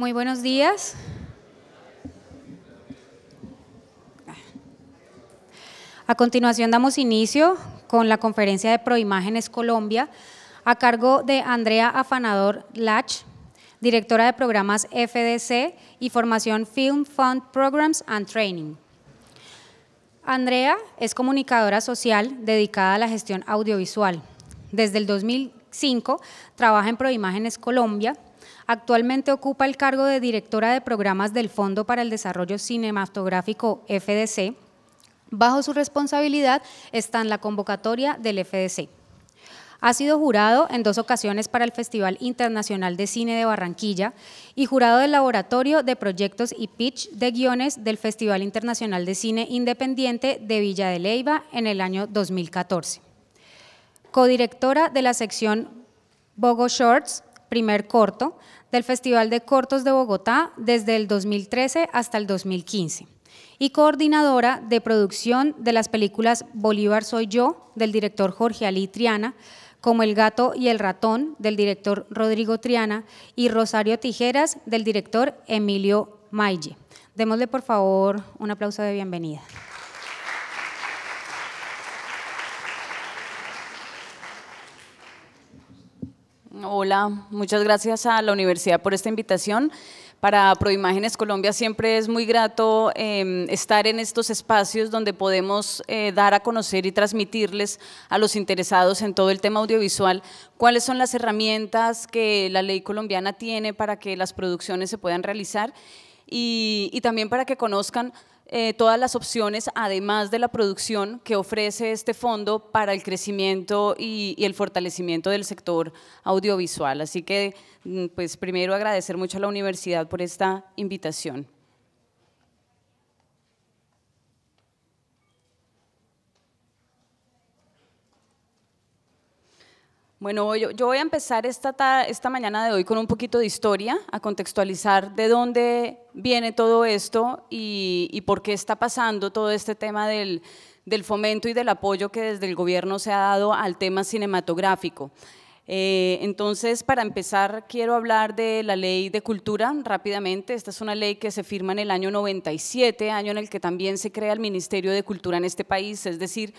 Muy buenos días. A continuación damos inicio con la conferencia de Proimágenes Colombia a cargo de Andrea Afanador Lach, directora de programas FDC y formación Film Fund Programs and Training. Andrea es comunicadora social dedicada a la gestión audiovisual. Desde el 2005 trabaja en Proimágenes Colombia. Actualmente ocupa el cargo de directora de programas del Fondo para el Desarrollo Cinematográfico FDC. Bajo su responsabilidad está la convocatoria del FDC. Ha sido jurado en 2 ocasiones para el Festival Internacional de Cine de Barranquilla y jurado del Laboratorio de Proyectos y Pitch de Guiones del Festival Internacional de Cine Independiente de Villa de Leyva en el año 2014. Codirectora de la sección Bogo Shorts, primer corto, del Festival de Cortos de Bogotá desde el 2013 hasta el 2015. Y coordinadora de producción de las películas Bolívar soy yo, del director Jorge Ali Triana, Como el gato y el ratón, del director Rodrigo Triana, y Rosario Tijeras, del director Emilio Maille. Démosle, por favor, un aplauso de bienvenida. Hola, muchas gracias a la universidad por esta invitación. Para Proimágenes Colombia siempre es muy grato estar en estos espacios donde podemos dar a conocer y transmitirles a los interesados en todo el tema audiovisual cuáles son las herramientas que la ley colombiana tiene para que las producciones se puedan realizar y también para que conozcan todas las opciones, además de la producción que ofrece este fondo para el crecimiento y el fortalecimiento del sector audiovisual. Así que, pues, primero agradecer mucho a la universidad por esta invitación. Bueno, yo voy a empezar esta mañana de hoy con un poquito de historia, a contextualizar de dónde viene todo esto y por qué está pasando todo este tema del fomento y del apoyo que desde el gobierno se ha dado al tema cinematográfico. Entonces, para empezar, quiero hablar de la Ley de Cultura rápidamente. Esta es una ley que se firma en el año 97, año en el que también se crea el Ministerio de Cultura en este país, es decir,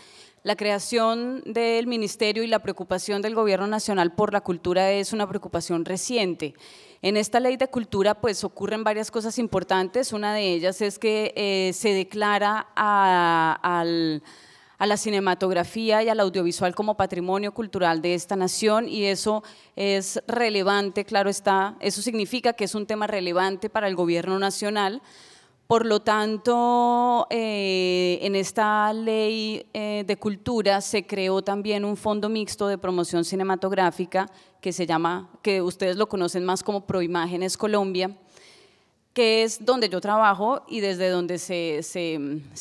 la creación del ministerio y la preocupación del gobierno nacional por la cultura es una preocupación reciente. En esta ley de cultura pues ocurren varias cosas importantes, una de ellas es que se declara a la cinematografía y al audiovisual como patrimonio cultural de esta nación y eso es relevante, claro está, eso significa que es un tema relevante para el gobierno nacional. Por lo tanto, en esta ley de cultura se creó también un fondo mixto de promoción cinematográfica que se llama, que ustedes lo conocen más como Proimágenes Colombia, que es donde yo trabajo y desde donde se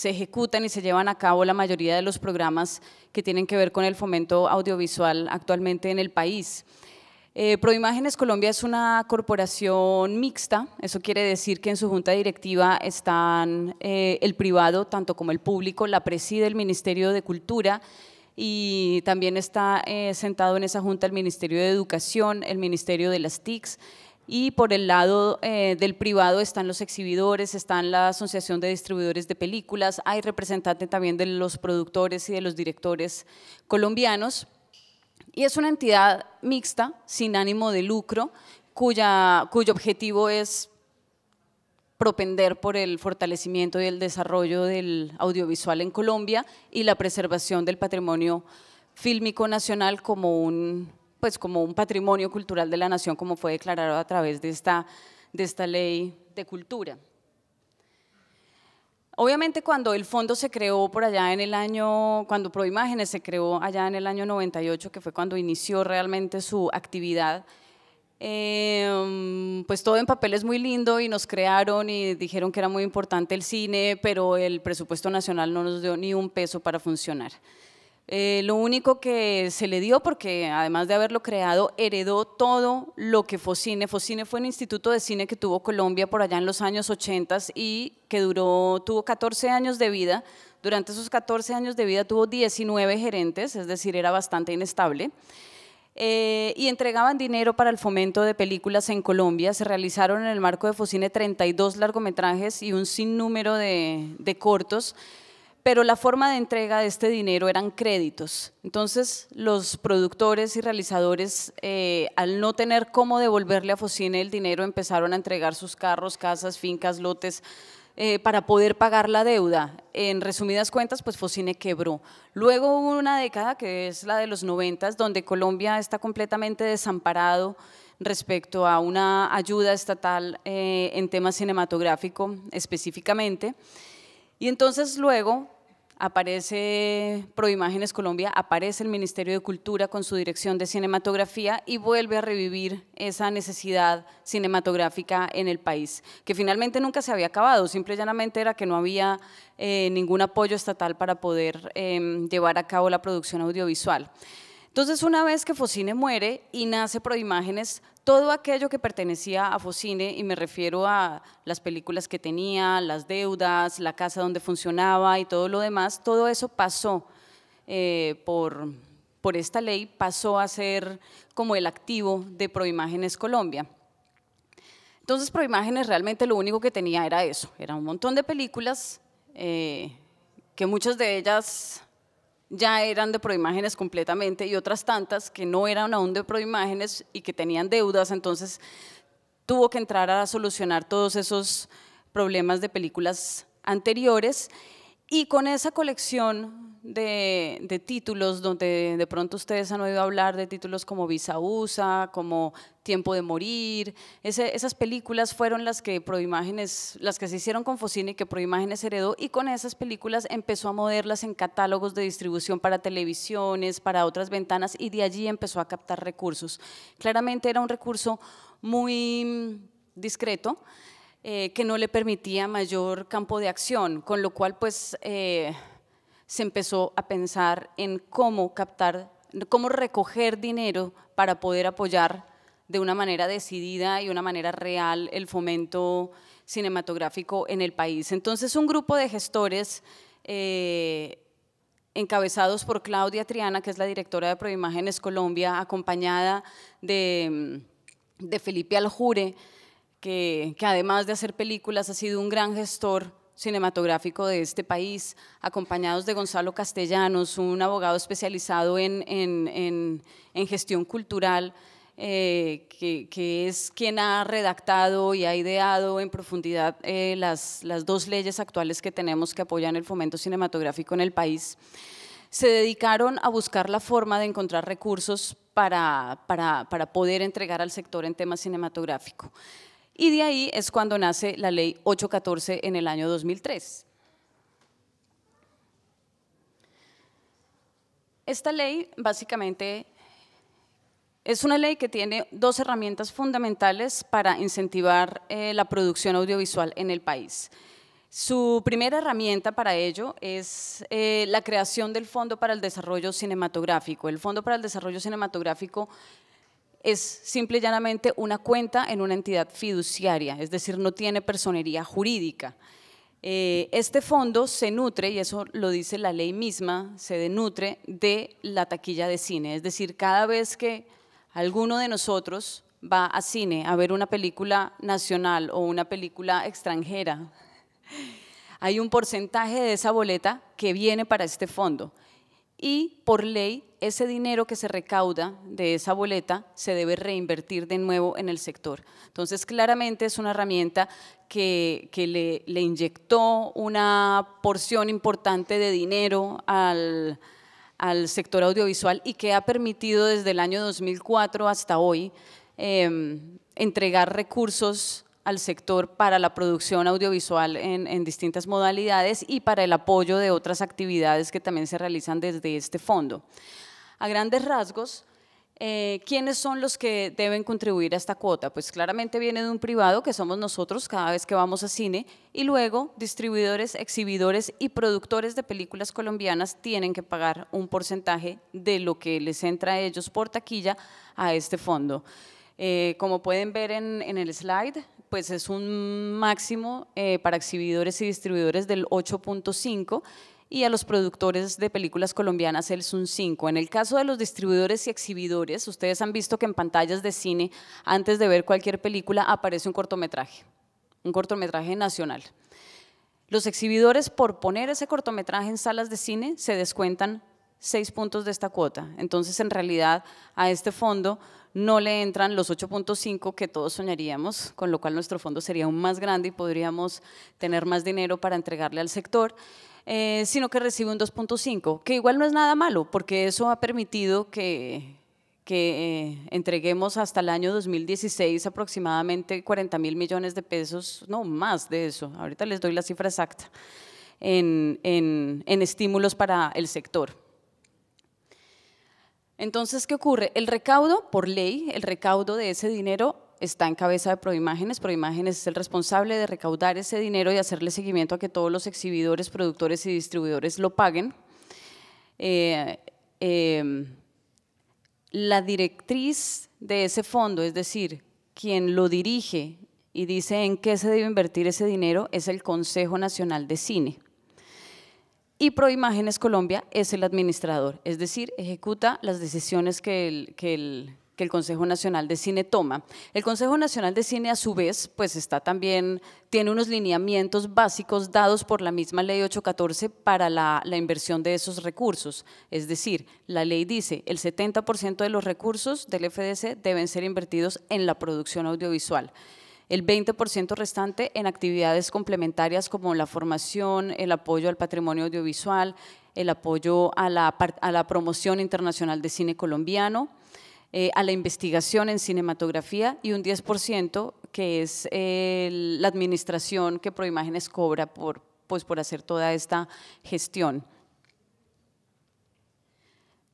ejecutan y se llevan a cabo la mayoría de los programas que tienen que ver con el fomento audiovisual actualmente en el país. Proimágenes Colombia es una corporación mixta, eso quiere decir que en su junta directiva están el privado tanto como el público, la preside el Ministerio de Cultura y también está sentado en esa junta el Ministerio de Educación, el Ministerio de las TICs y por el lado del privado están los exhibidores, están la Asociación de Distribuidores de Películas, hay representante también de los productores y de los directores colombianos. Y es una entidad mixta, sin ánimo de lucro, cuyo objetivo es propender por el fortalecimiento y el desarrollo del audiovisual en Colombia y la preservación del patrimonio fílmico nacional como un patrimonio cultural de la nación, como fue declarado a través de esta ley de cultura. Obviamente cuando el fondo se creó por allá en el año, cuando Proimágenes se creó allá en el año 98, que fue cuando inició realmente su actividad, pues todo en papel es muy lindo y nos crearon y dijeron que era muy importante el cine, pero el presupuesto nacional no nos dio ni un peso para funcionar. Lo único que se le dio, porque además de haberlo creado, heredó todo lo que Focine. Focine fue un instituto de cine que tuvo Colombia por allá en los años 80 y que tuvo 14 años de vida. Durante esos 14 años de vida tuvo 19 gerentes, es decir, era bastante inestable. y entregaban dinero para el fomento de películas en Colombia. Se realizaron en el marco de Focine 32 largometrajes y un sinnúmero de cortos, pero la forma de entrega de este dinero eran créditos. Entonces los productores y realizadores, al no tener cómo devolverle a Focine el dinero, empezaron a entregar sus carros, casas, fincas, lotes, para poder pagar la deuda. En resumidas cuentas, pues Focine quebró. Luego hubo una década, que es la de los 90, donde Colombia está completamente desamparado respecto a una ayuda estatal en temas cinematográficos específicamente. Y entonces luego aparece Proimágenes Colombia, aparece el Ministerio de Cultura con su dirección de cinematografía y vuelve a revivir esa necesidad cinematográfica en el país, que finalmente nunca se había acabado, simple y llanamente era que no había ningún apoyo estatal para poder llevar a cabo la producción audiovisual. Entonces, una vez que Focine muere y nace Proimágenes, todo aquello que pertenecía a Focine, y me refiero a las películas que tenía, las deudas, la casa donde funcionaba y todo lo demás, todo eso pasó por esta ley, pasó a ser como el activo de Proimágenes Colombia. Entonces, Proimágenes realmente lo único que tenía era eso, era un montón de películas que muchas de ellas ya eran de Proimágenes completamente y otras tantas que no eran aún de Proimágenes y que tenían deudas, entonces tuvo que entrar a solucionar todos esos problemas de películas anteriores, y con esa colección de títulos, donde de pronto ustedes han oído hablar de títulos como Visa USA, como Tiempo de Morir, esas películas fueron las que Proimágenes, las que se hicieron con Focine y que Proimágenes heredó, y con esas películas empezó a moverlas en catálogos de distribución para televisiones, para otras ventanas, y de allí empezó a captar recursos. Claramente era un recurso muy discreto, que no le permitía mayor campo de acción, con lo cual pues se empezó a pensar en cómo captar, cómo recoger dinero para poder apoyar de una manera decidida y una manera real el fomento cinematográfico en el país. Entonces un grupo de gestores encabezados por Claudia Triana, que es la directora de Proimágenes Colombia, acompañada de Felipe Aljure, que además de hacer películas ha sido un gran gestor cinematográfico de este país, acompañados de Gonzalo Castellanos, un abogado especializado en gestión cultural, que es quien ha redactado y ha ideado en profundidad las dos leyes actuales que tenemos que apoyan el fomento cinematográfico en el país. Se dedicaron a buscar la forma de encontrar recursos para poder entregar al sector en temas cinematográficos. Y de ahí es cuando nace la ley 814 en el año 2003. Esta ley básicamente es una ley que tiene dos herramientas fundamentales para incentivar la producción audiovisual en el país. Su primera herramienta para ello es la creación del Fondo para el Desarrollo Cinematográfico. El Fondo para el Desarrollo Cinematográfico es simple y llanamente una cuenta en una entidad fiduciaria, es decir, no tiene personería jurídica. Este fondo se nutre, y eso lo dice la ley misma, se nutre de la taquilla de cine, es decir, cada vez que alguno de nosotros va a cine a ver una película nacional o una película extranjera, hay un porcentaje de esa boleta que viene para este fondo, y por ley ese dinero que se recauda de esa boleta se debe reinvertir de nuevo en el sector. Entonces claramente es una herramienta que le inyectó una porción importante de dinero al sector audiovisual y que ha permitido desde el año 2004 hasta hoy entregar recursos al sector para la producción audiovisual en distintas modalidades y para el apoyo de otras actividades que también se realizan desde este fondo. A grandes rasgos, ¿quiénes son los que deben contribuir a esta cuota? Pues claramente viene de un privado, que somos nosotros cada vez que vamos a cine, y luego distribuidores, exhibidores y productores de películas colombianas tienen que pagar un porcentaje de lo que les entra a ellos por taquilla a este fondo. Como pueden ver en el slide, pues es un máximo para exhibidores y distribuidores del 8.5, y a los productores de películas colombianas es un 5. En el caso de los distribuidores y exhibidores, ustedes han visto que en pantallas de cine, antes de ver cualquier película, aparece un cortometraje nacional. Los exhibidores, por poner ese cortometraje en salas de cine, se descuentan 6 puntos de esta cuota. Entonces, en realidad, a este fondo no le entran los 8.5 que todos soñaríamos, con lo cual nuestro fondo sería aún más grande y podríamos tener más dinero para entregarle al sector, sino que recibe un 2.5, que igual no es nada malo, porque eso ha permitido que entreguemos hasta el año 2016 aproximadamente 40.000 millones de pesos, no más de eso, ahorita les doy la cifra exacta, en estímulos para el sector. Entonces, ¿qué ocurre? El recaudo, por ley, el recaudo de ese dinero está en cabeza de Proimágenes. Proimágenes es el responsable de recaudar ese dinero y hacerle seguimiento a que todos los exhibidores, productores y distribuidores lo paguen. La directriz de ese fondo, es decir, quien lo dirige y dice en qué se debe invertir ese dinero, es el Consejo Nacional de Cine. Y Proimágenes Colombia es el administrador, es decir, ejecuta las decisiones que el Consejo Nacional de Cine toma. El Consejo Nacional de Cine, a su vez, pues tiene unos lineamientos básicos dados por la misma Ley 814 para la inversión de esos recursos. Es decir, la ley dice el 70% de los recursos del FDC deben ser invertidos en la producción audiovisual. El 20% restante en actividades complementarias como la formación, el apoyo al patrimonio audiovisual, el apoyo a la promoción internacional de cine colombiano, a la investigación en cinematografía y un 10% que es la administración que Proimágenes cobra por hacer toda esta gestión.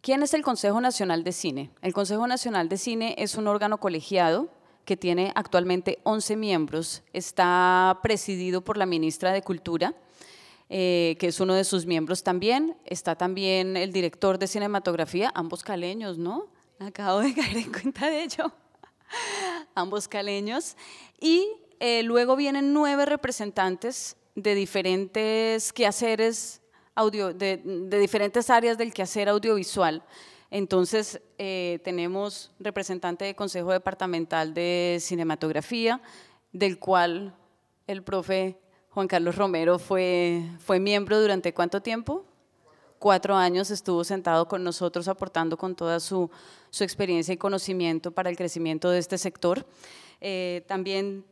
¿Quién es el Consejo Nacional de Cine? El Consejo Nacional de Cine es un órgano colegiado que tiene actualmente 11 miembros, está presidido por la ministra de Cultura, que es uno de sus miembros también, está también el director de cinematografía, ambos caleños, ¿no? Acabo de caer en cuenta de ello, ambos caleños, y luego vienen 9 representantes de diferentes quehaceres, de diferentes áreas del quehacer audiovisual. Entonces, tenemos representante del Consejo Departamental de Cinematografía, del cual el profe Juan Carlos Romero fue miembro durante ¿cuánto tiempo? 4 años estuvo sentado con nosotros aportando con toda su experiencia y conocimiento para el crecimiento de este sector. También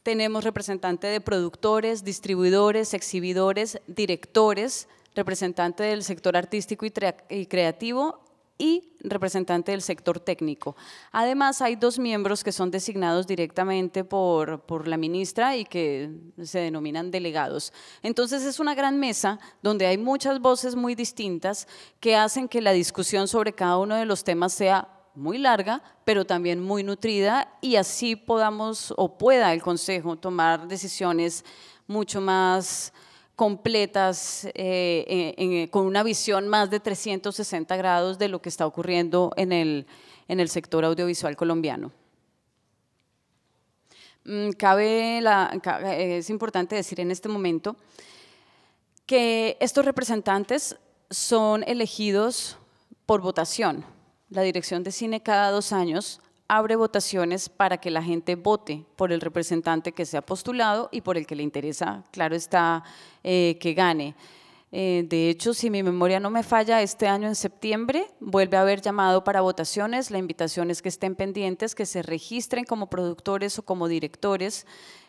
tenemos representante de productores, distribuidores, exhibidores, directores, representante del sector artístico y creativo y representante del sector técnico. Además, hay 2 miembros que son designados directamente por la ministra y que se denominan delegados. Entonces, es una gran mesa donde hay muchas voces muy distintas que hacen que la discusión sobre cada uno de los temas sea muy larga, pero también muy nutrida y así podamos o pueda el Consejo tomar decisiones mucho más completas, con una visión más de 360 grados de lo que está ocurriendo en el sector audiovisual colombiano. Es importante decir en este momento que estos representantes son elegidos por votación. La Dirección de Cine cada 2 años abre votaciones para que la gente vote por el representante que sea postulado y por el que le interesa, claro está, que gane. De hecho, si mi memoria no me falla, este año en septiembre vuelve a haber llamado para votaciones. La invitación es que estén pendientes, que se registren como productores o como directores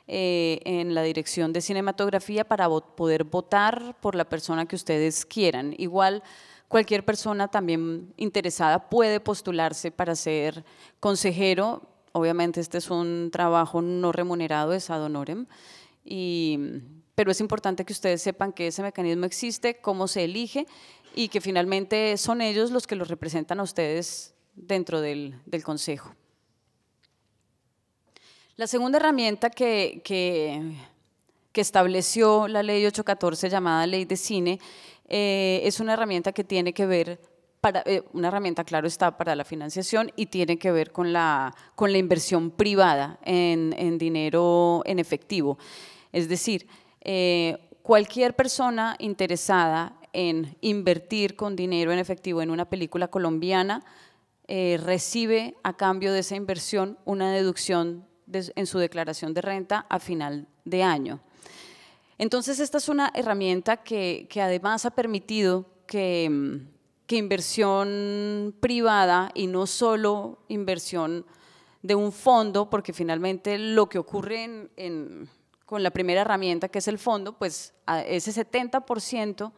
en la Dirección de Cinematografía para poder votar por la persona que ustedes quieran. Igual, cualquier persona también interesada puede postularse para ser consejero. Obviamente este es un trabajo no remunerado, es ad honorem, pero es importante que ustedes sepan que ese mecanismo existe, cómo se elige y que finalmente son ellos los que los representan a ustedes dentro del consejo. La segunda herramienta que estableció la Ley 814 llamada Ley de Cine es una herramienta que tiene que ver, una herramienta, claro está, para la financiación y tiene que ver con la inversión privada en dinero en efectivo. Es decir, cualquier persona interesada en invertir con dinero en efectivo en una película colombiana recibe a cambio de esa inversión una deducción en su declaración de renta a final de año. Entonces, esta es una herramienta que además ha permitido que inversión privada y no solo inversión de un fondo, porque finalmente lo que ocurre con la primera herramienta, que es el fondo, pues ese 70%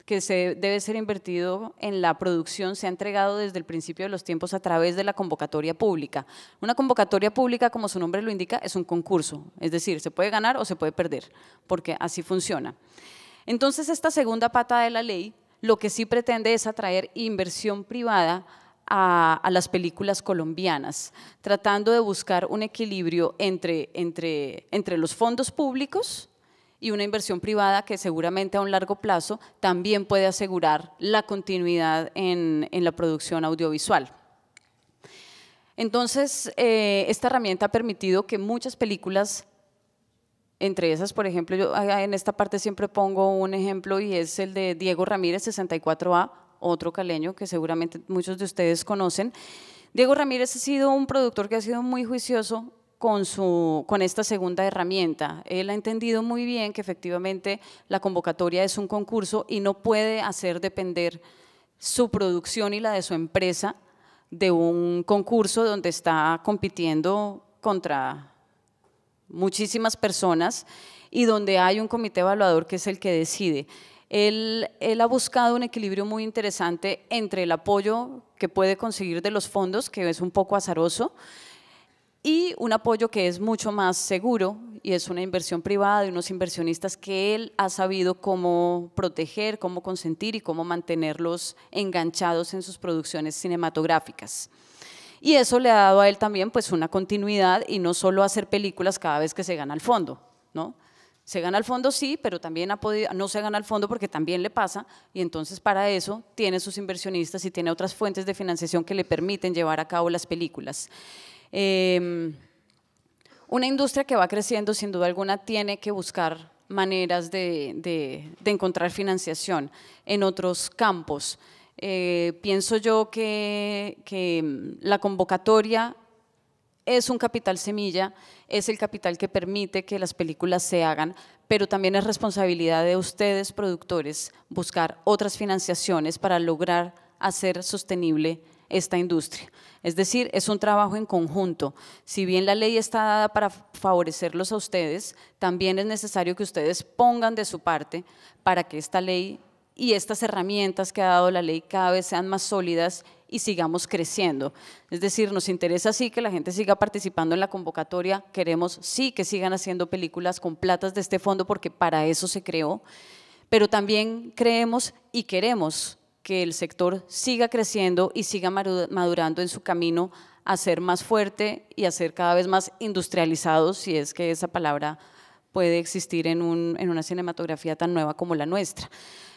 que debe ser invertido en la producción se ha entregado desde el principio de los tiempos a través de la convocatoria pública. Una convocatoria pública, como su nombre lo indica, es un concurso, es decir, se puede ganar o se puede perder, porque así funciona. Entonces, esta segunda pata de la ley lo que sí pretende es atraer inversión privada a las películas colombianas, tratando de buscar un equilibrio entre los fondos públicos y una inversión privada que seguramente a un largo plazo también puede asegurar la continuidad en la producción audiovisual. Entonces, esta herramienta ha permitido que muchas películas, entre esas, por ejemplo, yo en esta parte siempre pongo un ejemplo y es el de Diego Ramírez, 64A, otro caleño que seguramente muchos de ustedes conocen. Diego Ramírez ha sido un productor que ha sido muy juicioso con esta segunda herramienta. Él ha entendido muy bien que efectivamente la convocatoria es un concurso y no puede hacer depender su producción y la de su empresa de un concurso donde está compitiendo contra muchísimas personas y donde hay un comité evaluador que es el que decide. Él ha buscado un equilibrio muy interesante entre el apoyo que puede conseguir de los fondos, que es un poco azaroso, y un apoyo que es mucho más seguro y es una inversión privada de unos inversionistas que él ha sabido cómo proteger, cómo consentir y cómo mantenerlos enganchados en sus producciones cinematográficas. Y eso le ha dado a él también pues una continuidad y no solo hacer películas cada vez que se gana el fondo, ¿no? Se gana el fondo sí, pero también no se gana el fondo porque también le pasa y entonces para eso tiene sus inversionistas y tiene otras fuentes de financiación que le permiten llevar a cabo las películas. Una industria que va creciendo sin duda alguna tiene que buscar maneras de encontrar financiación en otros campos. Pienso yo que la convocatoria es un capital semilla, es el capital que permite que las películas se hagan, pero también es responsabilidad de ustedes, productores, buscar otras financiaciones para lograr hacer sostenible esta industria. Es decir, es un trabajo en conjunto. Si bien la ley está dada para favorecerlos a ustedes, también es necesario que ustedes pongan de su parte para que esta ley y estas herramientas que ha dado la ley cada vez sean más sólidas y sigamos creciendo. Es decir, nos interesa sí que la gente siga participando en la convocatoria, queremos sí que sigan haciendo películas con platas de este fondo porque para eso se creó, pero también creemos y queremos que el sector siga creciendo y siga madurando en su camino a ser más fuerte y a ser cada vez más industrializado, si es que esa palabra puede existir en una cinematografía tan nueva como la nuestra.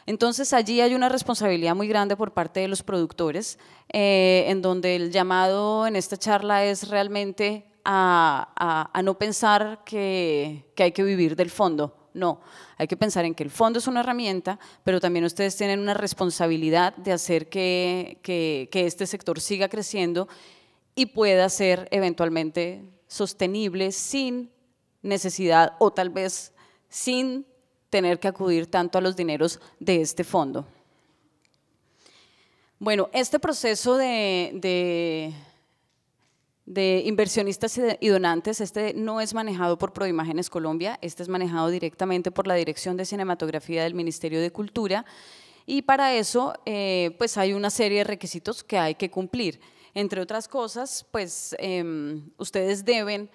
Entonces allí hay una responsabilidad muy grande por parte de los productores, en donde el llamado en esta charla es realmente a no pensar que hay que vivir del fondo. No, hay que pensar en que el fondo es una herramienta, pero también ustedes tienen una responsabilidad de hacer que este sector siga creciendo y pueda ser eventualmente sostenible sin necesidad o tal vez sin tener que acudir tanto a los dineros de este fondo. Bueno, este proceso de inversionistas y donantes, este no es manejado por Proimágenes Colombia, este es manejado directamente por la Dirección de Cinematografía del Ministerio de Cultura y para eso pues hay una serie de requisitos que hay que cumplir. Entre otras cosas, pues ustedes deben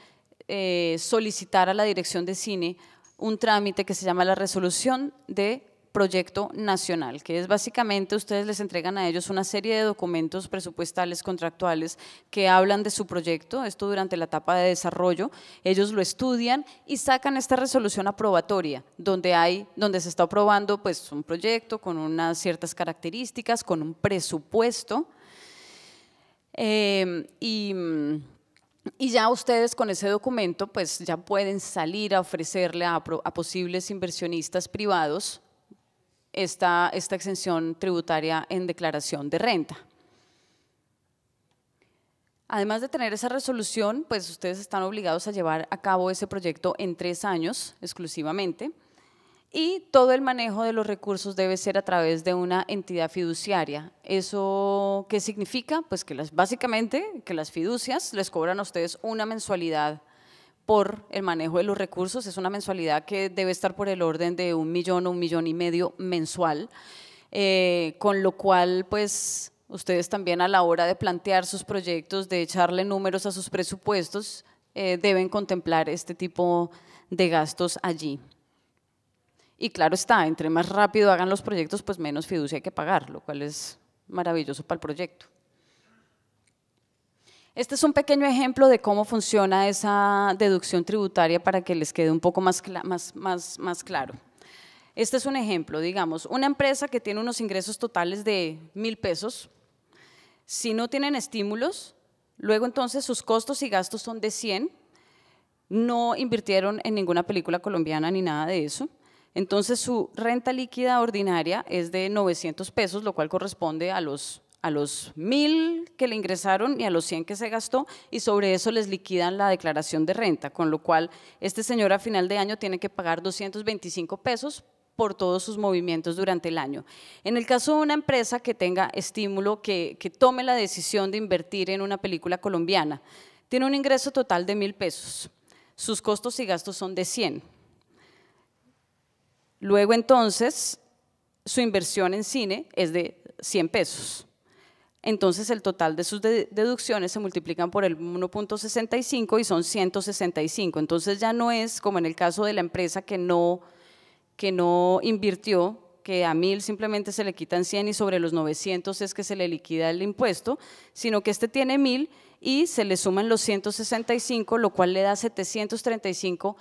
solicitar a la Dirección de Cine un trámite que se llama la resolución de proyecto nacional, que es básicamente ustedes les entregan a ellos una serie de documentos presupuestales, contractuales que hablan de su proyecto, esto durante la etapa de desarrollo, ellos lo estudian y sacan esta resolución aprobatoria, donde se está aprobando pues un proyecto con unas ciertas características, con un presupuesto Y ya ustedes con ese documento pues ya pueden salir a ofrecerle a posibles inversionistas privados esta exención tributaria en declaración de renta. Además de tener esa resolución, pues ustedes están obligados a llevar a cabo ese proyecto en 3 años exclusivamente, y todo el manejo de los recursos debe ser a través de una entidad fiduciaria. ¿Eso qué significa? Pues que básicamente que las fiducias les cobran a ustedes una mensualidad por el manejo de los recursos. Es una mensualidad que debe estar por el orden de 1 millón o 1,5 millones mensual, con lo cual pues ustedes también a la hora de plantear sus proyectos, de echarle números a sus presupuestos, deben contemplar este tipo de gastos allí. Y claro está, entre más rápido hagan los proyectos, pues menos fiducia hay que pagar, lo cual es maravilloso para el proyecto. Este es un pequeño ejemplo de cómo funciona esa deducción tributaria para que les quede un poco más claro. Este es un ejemplo, digamos, una empresa que tiene unos ingresos totales de 1.000 pesos, si no tienen estímulos, luego entonces sus costos y gastos son de 100, no invirtieron en ninguna película colombiana ni nada de eso. Entonces su renta líquida ordinaria es de 900 pesos, lo cual corresponde a los 1.000 que le ingresaron y a los 100 que se gastó, y sobre eso les liquidan la declaración de renta, con lo cual este señor a final de año tiene que pagar 225 pesos por todos sus movimientos durante el año. En el caso de una empresa que tenga estímulo, que tome la decisión de invertir en una película colombiana, tiene un ingreso total de 1.000 pesos, sus costos y gastos son de 100. Luego entonces su inversión en cine es de 100 pesos. Entonces el total de sus deducciones se multiplican por el 1.65 y son 165. Entonces ya no es como en el caso de la empresa que no invirtió, que a 1.000 simplemente se le quitan 100 y sobre los 900 es que se le liquida el impuesto, sino que este tiene 1.000 y se le suman los 165, lo cual le da 735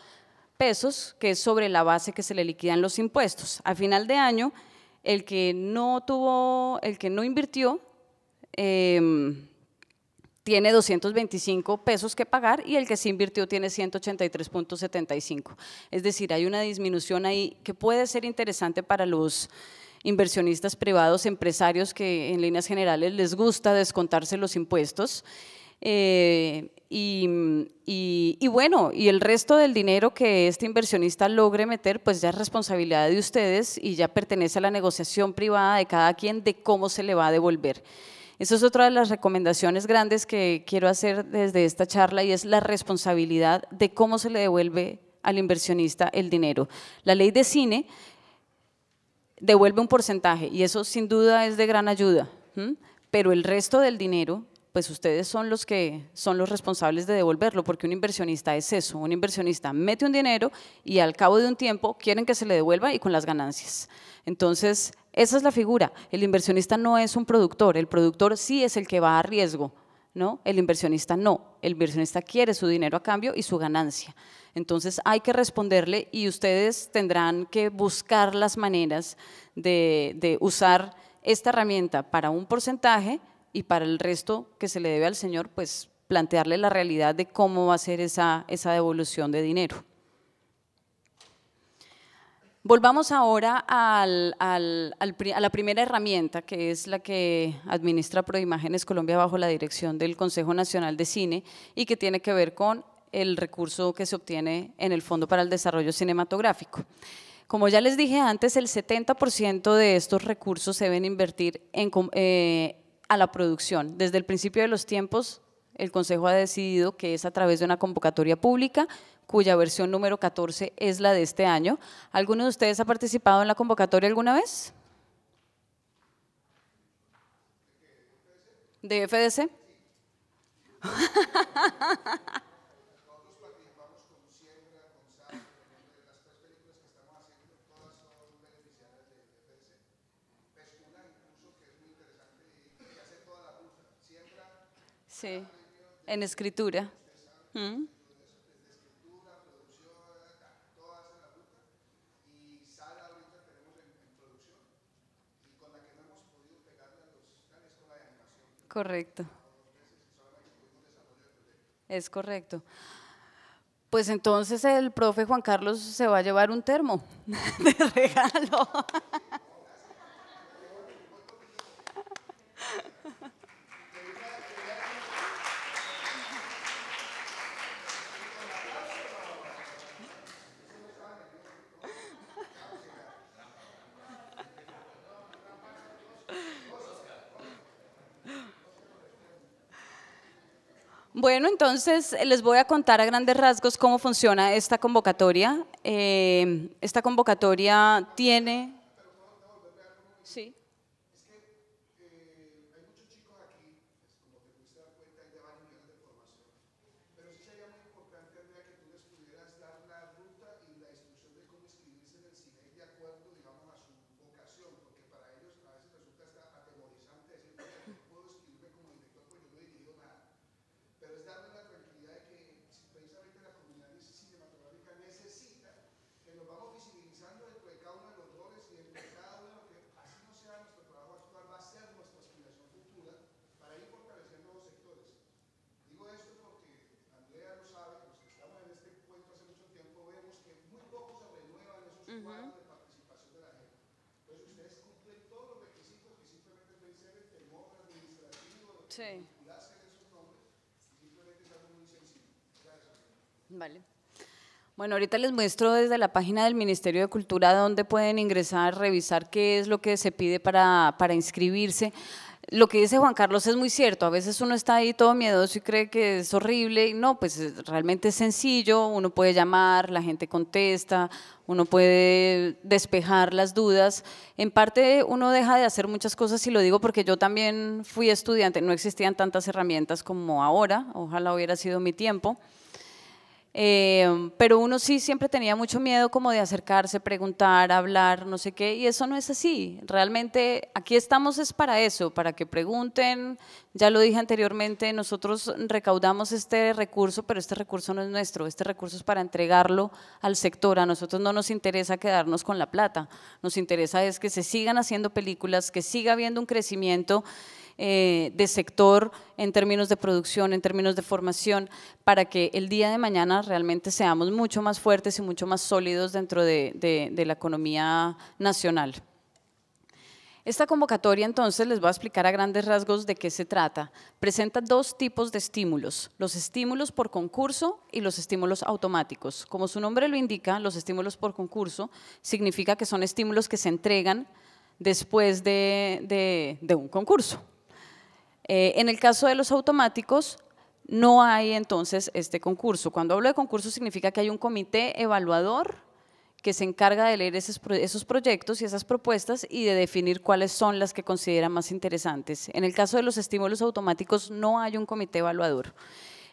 pesos, que es sobre la base que se le liquidan los impuestos. A final de año, el que no invirtió, tiene 225 pesos que pagar, y el que sí invirtió tiene 183.75. Es decir, hay una disminución ahí que puede ser interesante para los inversionistas privados, empresarios que en líneas generales les gusta descontarse los impuestos. Y bueno, y el resto del dinero que este inversionista logre meter, pues ya es responsabilidad de ustedes y ya pertenece a la negociación privada de cada quien de cómo se le va a devolver. Esa es otra de las recomendaciones grandes que quiero hacer desde esta charla, y es la responsabilidad de cómo se le devuelve al inversionista el dinero. La ley de cine devuelve un porcentaje y eso sin duda es de gran ayuda, pero el resto del dinero, pues ustedes son los responsables de devolverlo, porque un inversionista es eso, un inversionista mete un dinero y al cabo de un tiempo quieren que se le devuelva y con las ganancias. Entonces, esa es la figura. El inversionista no es un productor, el productor sí es el que va a riesgo, ¿no? El inversionista no, el inversionista quiere su dinero a cambio y su ganancia. Entonces hay que responderle y ustedes tendrán que buscar las maneras de usar esta herramienta para un porcentaje, y para el resto que se le debe al señor, pues plantearle la realidad de cómo va a ser esa devolución de dinero. Volvamos ahora a la primera herramienta, que es la que administra Proimágenes Colombia bajo la dirección del Consejo Nacional de Cine, y que tiene que ver con el recurso que se obtiene en el Fondo para el Desarrollo Cinematográfico. Como ya les dije antes, el 70% de estos recursos se deben invertir a la producción. Desde el principio de los tiempos, el Consejo ha decidido que es a través de una convocatoria pública, cuya versión número 14 es la de este año. ¿Alguno de ustedes ha participado en la convocatoria alguna vez? ¿De FDC? Sí, en escritura. Correcto. Es correcto. Pues entonces el profe Juan Carlos se va a llevar un termo de regalo. Bueno, entonces les voy a contar a grandes rasgos cómo funciona esta convocatoria. Esta convocatoria tiene… Sí. Sí. Vale. Bueno, ahorita les muestro desde la página del Ministerio de Cultura dónde pueden ingresar, revisar qué es lo que se pide para inscribirse. Lo que dice Juan Carlos es muy cierto, a veces uno está ahí todo miedoso y cree que es horrible, y no, pues realmente es sencillo, uno puede llamar, la gente contesta, uno puede despejar las dudas. En parte uno deja de hacer muchas cosas, y lo digo porque yo también fui estudiante, no existían tantas herramientas como ahora, ojalá hubiera sido mi tiempo. Pero uno sí siempre tenía mucho miedo como de acercarse, preguntar, hablar, no sé qué, y eso no es así. Realmente aquí estamos es para eso, para que pregunten. Ya lo dije anteriormente, nosotros recaudamos este recurso, pero este recurso no es nuestro, este recurso es para entregarlo al sector. A nosotros no nos interesa quedarnos con la plata, nos interesa es que se sigan haciendo películas, que siga habiendo un crecimiento de sector en términos de producción, en términos de formación, para que el día de mañana realmente seamos mucho más fuertes y mucho más sólidos dentro de la economía nacional. Esta convocatoria entonces les voy a explicar a grandes rasgos de qué se trata. Presenta dos tipos de estímulos, los estímulos por concurso y los estímulos automáticos. Como su nombre lo indica, los estímulos por concurso significa que son estímulos que se entregan después de un concurso. En el caso de los automáticos, no hay entonces este concurso. Cuando hablo de concurso significa que hay un comité evaluador que se encarga de leer esos proyectos y esas propuestas y de definir cuáles son las que consideran más interesantes. En el caso de los estímulos automáticos no hay un comité evaluador.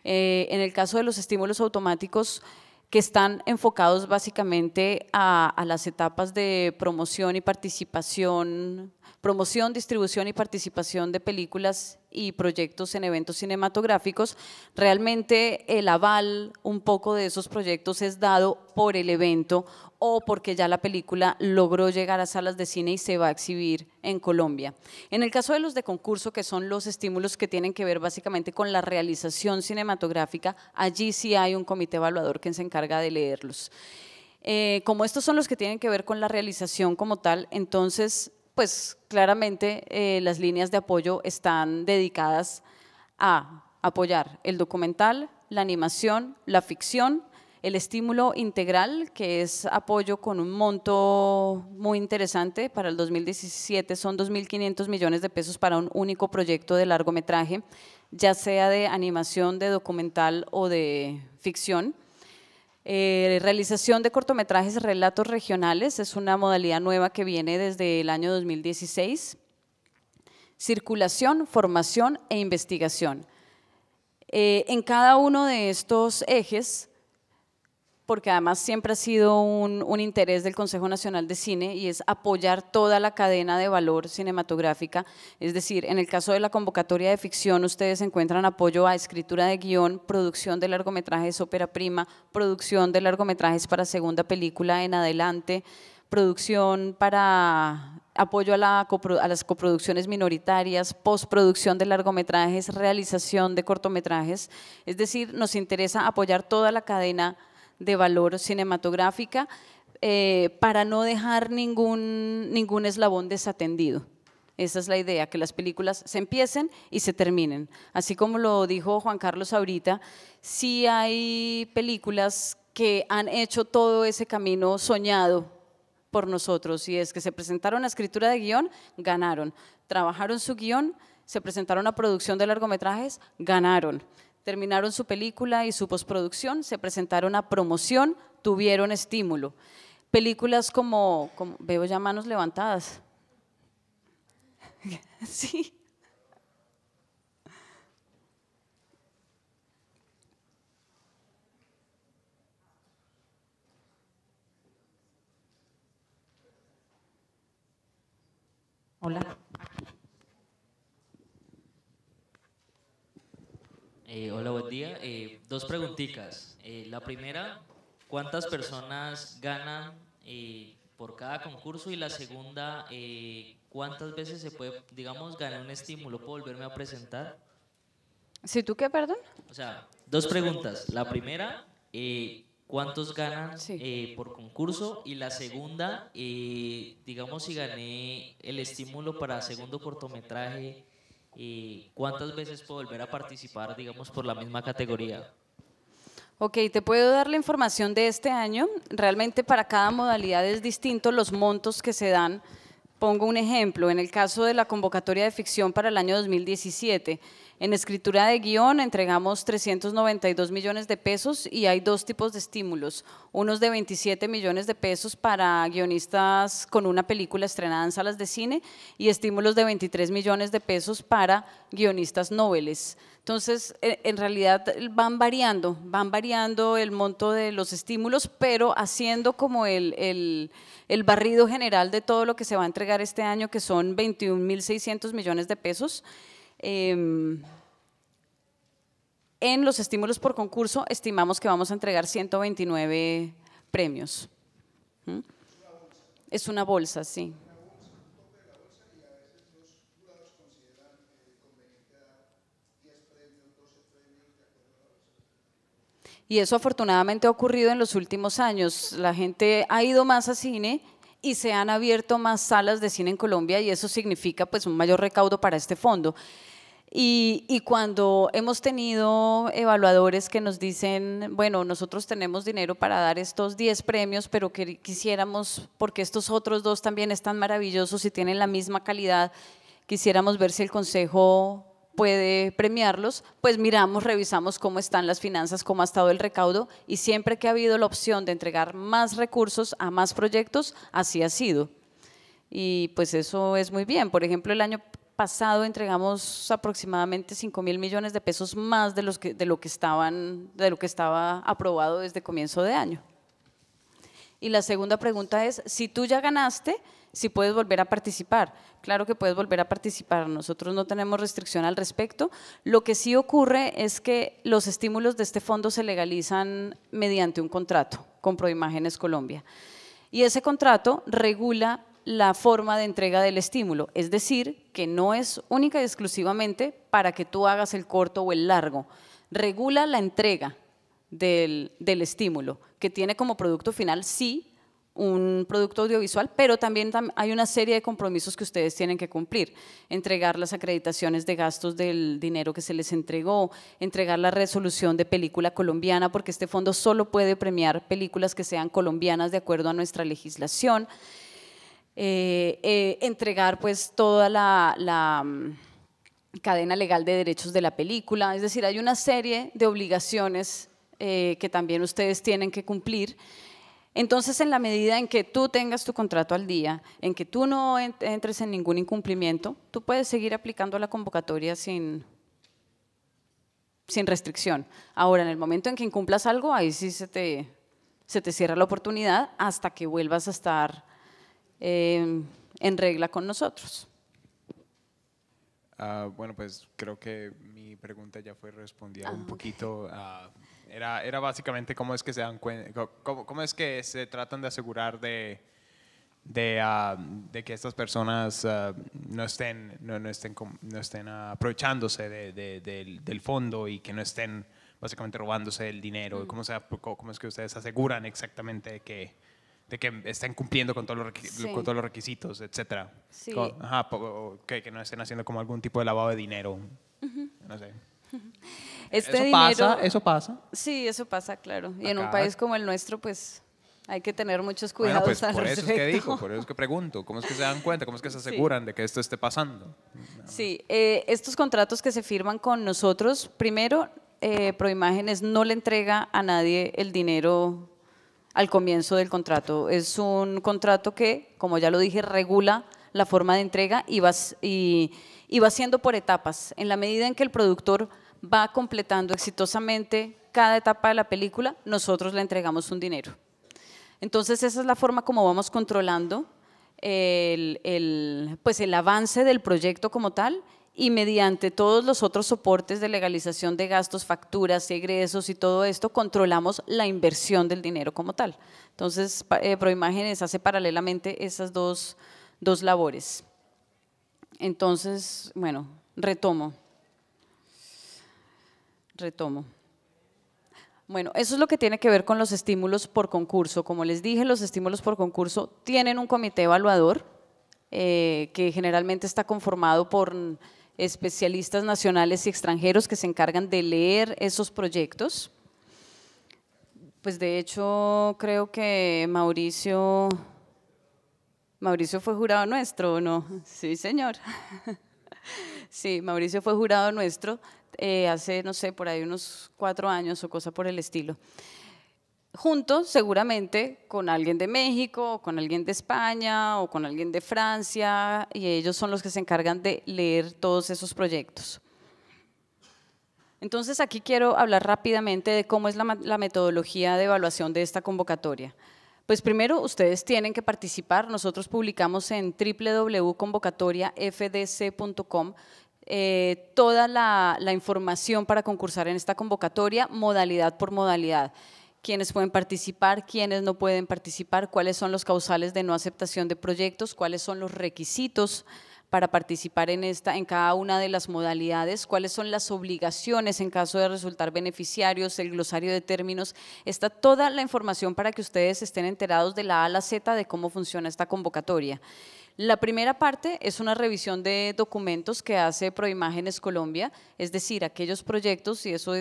En el caso de los estímulos automáticos, que están enfocados básicamente a las etapas de promoción y participación, promoción, distribución y participación de películas y proyectos en eventos cinematográficos. Realmente el aval un poco de esos proyectos es dado por el evento o porque ya la película logró llegar a salas de cine y se va a exhibir en Colombia. En el caso de los de concurso, que son los estímulos que tienen que ver básicamente con la realización cinematográfica, allí sí hay un comité evaluador que se encarga de leerlos. Como estos son los que tienen que ver con la realización como tal, entonces pues claramente las líneas de apoyo están dedicadas a apoyar el documental, la animación, la ficción, el estímulo integral, que es apoyo con un monto muy interesante. Para el 2017 son 2.500 millones de pesos para un único proyecto de largometraje, ya sea de animación, de documental o de ficción. Realización de cortometrajes, relatos regionales, es una modalidad nueva que viene desde el año 2016. Circulación, formación e investigación. En cada uno de estos ejes, porque además siempre ha sido un interés del Consejo Nacional de Cine, y es apoyar toda la cadena de valor cinematográfica. Es decir, en el caso de la convocatoria de ficción, ustedes encuentran apoyo a escritura de guión, producción de largometrajes ópera prima, producción de largometrajes para segunda película en adelante, producción para apoyo a las coproducciones minoritarias, postproducción de largometrajes, realización de cortometrajes. Es decir, nos interesa apoyar toda la cadena de valor cinematográfica para no dejar ningún eslabón desatendido. Esa es la idea, que las películas se empiecen y se terminen. Así como lo dijo Juan Carlos ahorita, sí hay películas que han hecho todo ese camino soñado por nosotros, y es que se presentaron a escritura de guión, ganaron, trabajaron su guión, se presentaron a producción de largometrajes, ganaron, terminaron su película y su postproducción, se presentaron a promoción, tuvieron estímulo. Películas como veo ya manos levantadas. Sí. Hola. Hola, buen día. Dos preguntitas. La primera, ¿cuántas personas ganan por cada concurso? Y la segunda, ¿cuántas veces se puede, digamos, ganar un estímulo? ¿Puedo volverme a presentar? ¿Sí tú qué, perdón? O sea, dos preguntas. La primera, ¿cuántos ganan Sí. por concurso? Y la segunda, digamos, si gané el estímulo para segundo cortometraje, ¿cuántas veces puedo volver a participar, digamos, por la misma categoría? Ok, te puedo dar la información de este año. Realmente para cada modalidad es distinto los montos que se dan. Pongo un ejemplo, en el caso de la convocatoria de ficción para el año 2017, en escritura de guión entregamos 392 millones de pesos y hay dos tipos de estímulos, unos de 27 millones de pesos para guionistas con una película estrenada en salas de cine y estímulos de 23 millones de pesos para guionistas noveles. Entonces, en realidad van variando el monto de los estímulos, pero haciendo como el barrido general de todo lo que se va a entregar este año, que son 21.600 millones de pesos. En los estímulos por concurso estimamos que vamos a entregar 129 premios. ¿Mm? Es una bolsa, sí. Y eso afortunadamente ha ocurrido en los últimos años. La gente ha ido más a cine y se han abierto más salas de cine en Colombia y eso significa pues un mayor recaudo para este fondo. Y cuando hemos tenido evaluadores que nos dicen, bueno, nosotros tenemos dinero para dar estos 10 premios, pero que quisiéramos, porque estos otros dos también están maravillosos y tienen la misma calidad, quisiéramos ver si el Consejo puede premiarlos, pues miramos, revisamos cómo están las finanzas, cómo ha estado el recaudo y siempre que ha habido la opción de entregar más recursos a más proyectos, así ha sido. Y pues eso es muy bien. Por ejemplo, el año pasado entregamos aproximadamente 5.000 millones de pesos más de lo que estaba aprobado desde comienzo de año. Y la segunda pregunta es, si tú ya ganaste, si puedes volver a participar. Claro que puedes volver a participar, nosotros no tenemos restricción al respecto. Lo que sí ocurre es que los estímulos de este fondo se legalizan mediante un contrato con Proimágenes Colombia. Y ese contrato regula la forma de entrega del estímulo, es decir, que no es única y exclusivamente para que tú hagas el corto o el largo, regula la entrega del estímulo, que tiene como producto final, sí, un producto audiovisual, pero también hay una serie de compromisos que ustedes tienen que cumplir, entregar las acreditaciones de gastos del dinero que se les entregó, entregar la resolución de película colombiana, porque este fondo solo puede premiar películas que sean colombianas de acuerdo a nuestra legislación, entregar pues toda la cadena legal de derechos de la película, es decir, hay una serie de obligaciones que también ustedes tienen que cumplir. Entonces, en la medida en que tú tengas tu contrato al día, en que tú no entres en ningún incumplimiento, tú puedes seguir aplicando la convocatoria sin restricción. Ahora, en el momento en que incumplas algo, ahí sí se te cierra la oportunidad hasta que vuelvas a estar en regla con nosotros. Bueno, pues creo que mi pregunta ya fue respondida un poquito. Era básicamente cómo es que se dan cuenta, cómo es que se tratan de asegurar de de que estas personas no estén aprovechándose del fondo y que no estén básicamente robándose el dinero. ¿Cómo es que ustedes aseguran exactamente de que estén cumpliendo con todos los requisitos, etcétera? Sí. Que no estén haciendo como algún tipo de lavado de dinero. No sé. Eso pasa. Sí, eso pasa, claro. Y en Acá. un país como el nuestro, pues hay que tener muchos cuidados Bueno, pues al por eso es que respecto. digo, por eso es que pregunto, ¿cómo es que se dan cuenta? ¿Cómo es que se aseguran de que esto esté pasando? Sí, estos contratos que se firman con nosotros, primero, Proimágenes no le entrega a nadie el dinero al comienzo del contrato. Es un contrato que, como ya lo dije, regula la forma de entrega y va siendo por etapas. En la medida en que el productor va completando exitosamente cada etapa de la película, nosotros le entregamos un dinero. Entonces, esa es la forma como vamos controlando pues el avance del proyecto como tal, y mediante todos los otros soportes de legalización de gastos, facturas, egresos y todo esto, controlamos la inversión del dinero como tal. Entonces, Proimágenes hace paralelamente esas dos labores. Entonces, bueno, retomo. Bueno, eso es lo que tiene que ver con los estímulos por concurso. Como les dije, los estímulos por concurso tienen un comité evaluador que generalmente está conformado por especialistas nacionales y extranjeros que se encargan de leer esos proyectos. Pues de hecho, creo que Mauricio fue jurado nuestro, ¿o no? Sí, señor. Sí, Mauricio fue jurado nuestro hace, no sé, por ahí unos 4 años o cosa por el estilo. Junto, seguramente, con alguien de México, o con alguien de España, o con alguien de Francia, y ellos son los que se encargan de leer todos esos proyectos. Entonces, aquí quiero hablar rápidamente de cómo es la metodología de evaluación de esta convocatoria. Pues primero, ustedes tienen que participar. Nosotros publicamos en www.convocatoriafdc.com toda la información para concursar en esta convocatoria, modalidad por modalidad. Quiénes pueden participar, quiénes no pueden participar, cuáles son los causales de no aceptación de proyectos, cuáles son los requisitos para participar en cada una de las modalidades, cuáles son las obligaciones en caso de resultar beneficiarios, el glosario de términos. Está toda la información para que ustedes estén enterados de la A a la Z de cómo funciona esta convocatoria. La primera parte es una revisión de documentos que hace Proimágenes Colombia, es decir, aquellos proyectos, y eso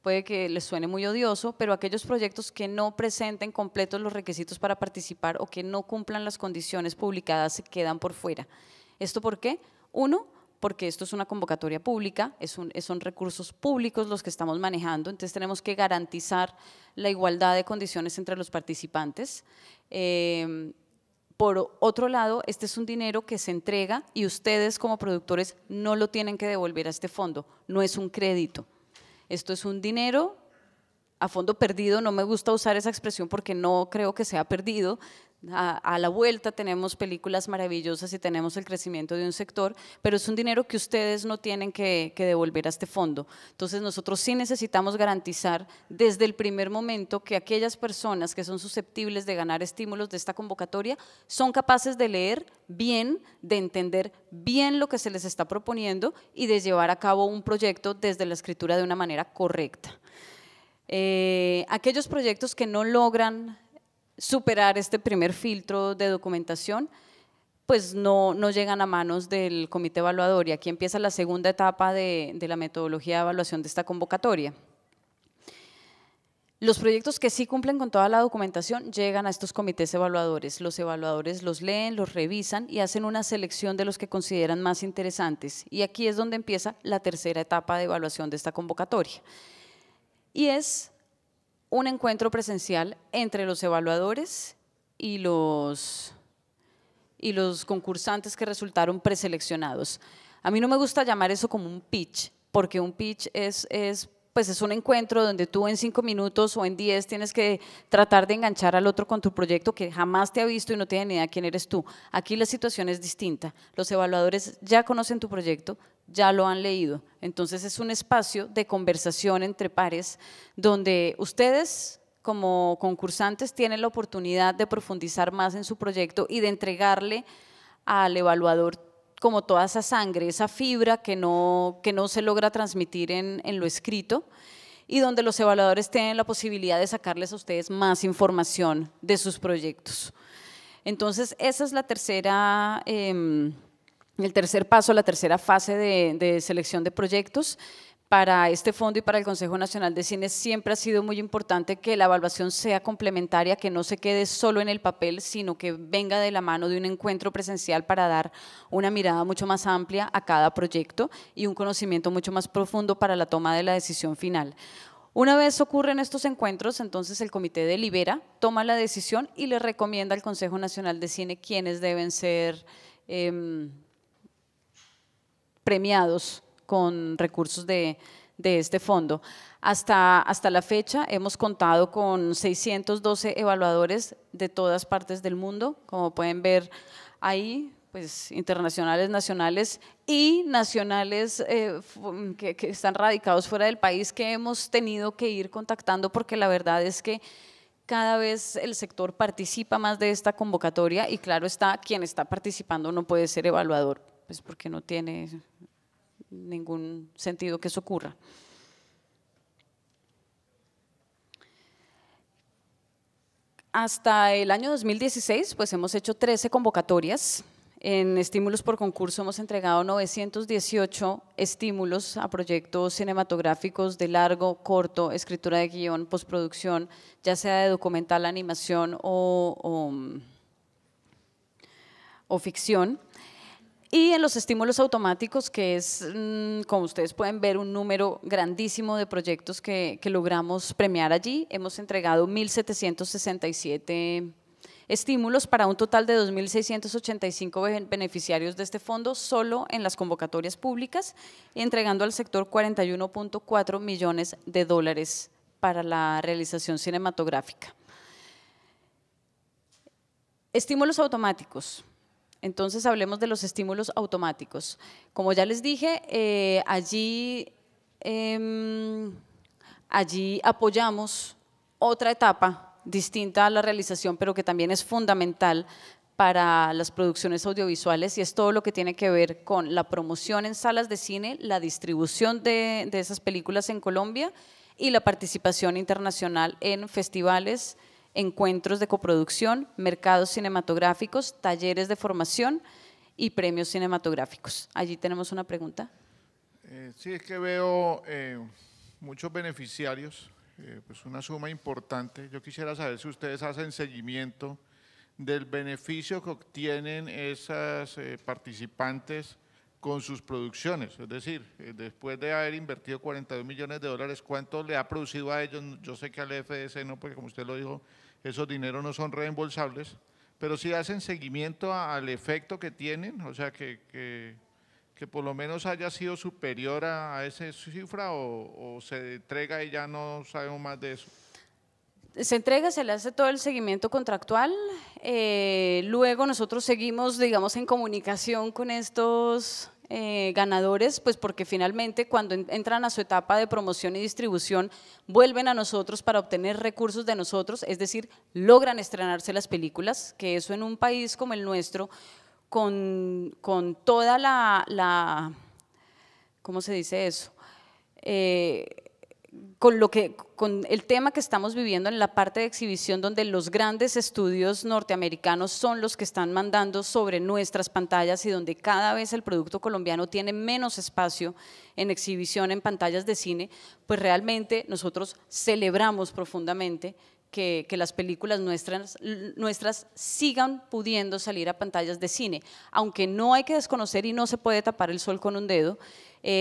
puede que les suene muy odioso, pero aquellos proyectos que no presenten completos los requisitos para participar o que no cumplan las condiciones publicadas se quedan por fuera. ¿Esto por qué? Uno, porque esto es una convocatoria pública, son recursos públicos los que estamos manejando, entonces tenemos que garantizar la igualdad de condiciones entre los participantes. Por otro lado, este es un dinero que se entrega y ustedes como productores no lo tienen que devolver a este fondo, no es un crédito. Esto es un dinero a fondo perdido, no me gusta usar esa expresión porque no creo que sea perdido. A la vuelta tenemos películas maravillosas y tenemos el crecimiento de un sector, pero es un dinero que ustedes no tienen que devolver a este fondo. Entonces nosotros sí necesitamos garantizar desde el primer momento que aquellas personas que son susceptibles de ganar estímulos de esta convocatoria son capaces de leer bien, de entender bien lo que se les está proponiendo y de llevar a cabo un proyecto desde la escritura de una manera correcta. Aquellos proyectos que no logran superar este primer filtro de documentación, pues no llegan a manos del comité evaluador, y aquí empieza la segunda etapa de la metodología de evaluación de esta convocatoria. Los proyectos que sí cumplen con toda la documentación llegan a estos comités evaluadores. Los evaluadores los leen, los revisan y hacen una selección de los que consideran más interesantes, y aquí es donde empieza la tercera etapa de evaluación de esta convocatoria, y es un encuentro presencial entre los evaluadores y los concursantes que resultaron preseleccionados. A mí no me gusta llamar eso como un pitch, porque un pitch es un encuentro donde tú en 5 minutos o en 10 tienes que tratar de enganchar al otro con tu proyecto que jamás te ha visto y no tiene ni idea quién eres tú. Aquí la situación es distinta. Los evaluadores ya conocen tu proyecto, ya lo han leído. Entonces es un espacio de conversación entre pares donde ustedes como concursantes tienen la oportunidad de profundizar más en su proyecto y de entregarle al evaluador como toda esa sangre, esa fibra que no se logra transmitir en lo escrito, y donde los evaluadores tienen la posibilidad de sacarles a ustedes más información de sus proyectos. Entonces, esa es la tercera, el tercer paso, la tercera fase de selección de proyectos. Para este fondo y para el Consejo Nacional de Cine siempre ha sido muy importante que la evaluación sea complementaria, que no se quede solo en el papel, sino que venga de la mano de un encuentro presencial para dar una mirada mucho más amplia a cada proyecto y un conocimiento mucho más profundo para la toma de la decisión final. Una vez ocurren estos encuentros, entonces el comité delibera, toma la decisión y le recomienda al Consejo Nacional de Cine quiénes deben ser premiados con recursos de este fondo. Hasta la fecha hemos contado con 612 evaluadores de todas partes del mundo, como pueden ver ahí, pues internacionales, nacionales y nacionales que están radicados fuera del país, que hemos tenido que ir contactando porque la verdad es que cada vez el sector participa más de esta convocatoria y claro está, quien está participando no puede ser evaluador, pues porque no tiene ningún sentido que eso ocurra. Hasta el año 2016, pues hemos hecho 13 convocatorias. En estímulos por concurso hemos entregado 918 estímulos a proyectos cinematográficos de largo, corto, escritura de guión, postproducción, ya sea de documental, animación o ficción. Y en los estímulos automáticos, que es, como ustedes pueden ver, un número grandísimo de proyectos que logramos premiar allí, hemos entregado 1.767 estímulos para un total de 2.685 beneficiarios de este fondo solo en las convocatorias públicas, entregando al sector 41.4 millones de dólares para la realización cinematográfica. Estímulos automáticos. Entonces hablemos de los estímulos automáticos. Como ya les dije, allí apoyamos otra etapa distinta a la realización, pero que también es fundamental para las producciones audiovisuales y es todo lo que tiene que ver con la promoción en salas de cine, la distribución de esas películas en Colombia y la participación internacional en festivales, encuentros de coproducción, mercados cinematográficos, talleres de formación y premios cinematográficos. Allí tenemos una pregunta. Sí, es que veo muchos beneficiarios, pues una suma importante. Yo quisiera saber si ustedes hacen seguimiento del beneficio que obtienen esas participantes con sus producciones, es decir, después de haber invertido 42 millones de dólares, ¿cuánto le ha producido a ellos? Yo sé que al FDC no, porque como usted lo dijo, esos dineros no son reembolsables, pero sí hacen seguimiento al efecto que tienen, o sea, que por lo menos haya sido superior a esa cifra o se entrega y ya no sabemos más de eso. Se entrega, se le hace todo el seguimiento contractual, luego nosotros seguimos, digamos, en comunicación con estos ganadores, pues porque finalmente cuando entran a su etapa de promoción y distribución vuelven a nosotros para obtener recursos de nosotros, es decir, logran estrenarse las películas, que eso en un país como el nuestro, con toda la ¿cómo se dice eso? Con el tema que estamos viviendo en la parte de exhibición, donde los grandes estudios norteamericanos son los que están mandando sobre nuestras pantallas y donde cada vez el producto colombiano tiene menos espacio en exhibición en pantallas de cine, pues realmente nosotros celebramos profundamente que las películas nuestras sigan pudiendo salir a pantallas de cine, aunque no hay que desconocer y no se puede tapar el sol con un dedo.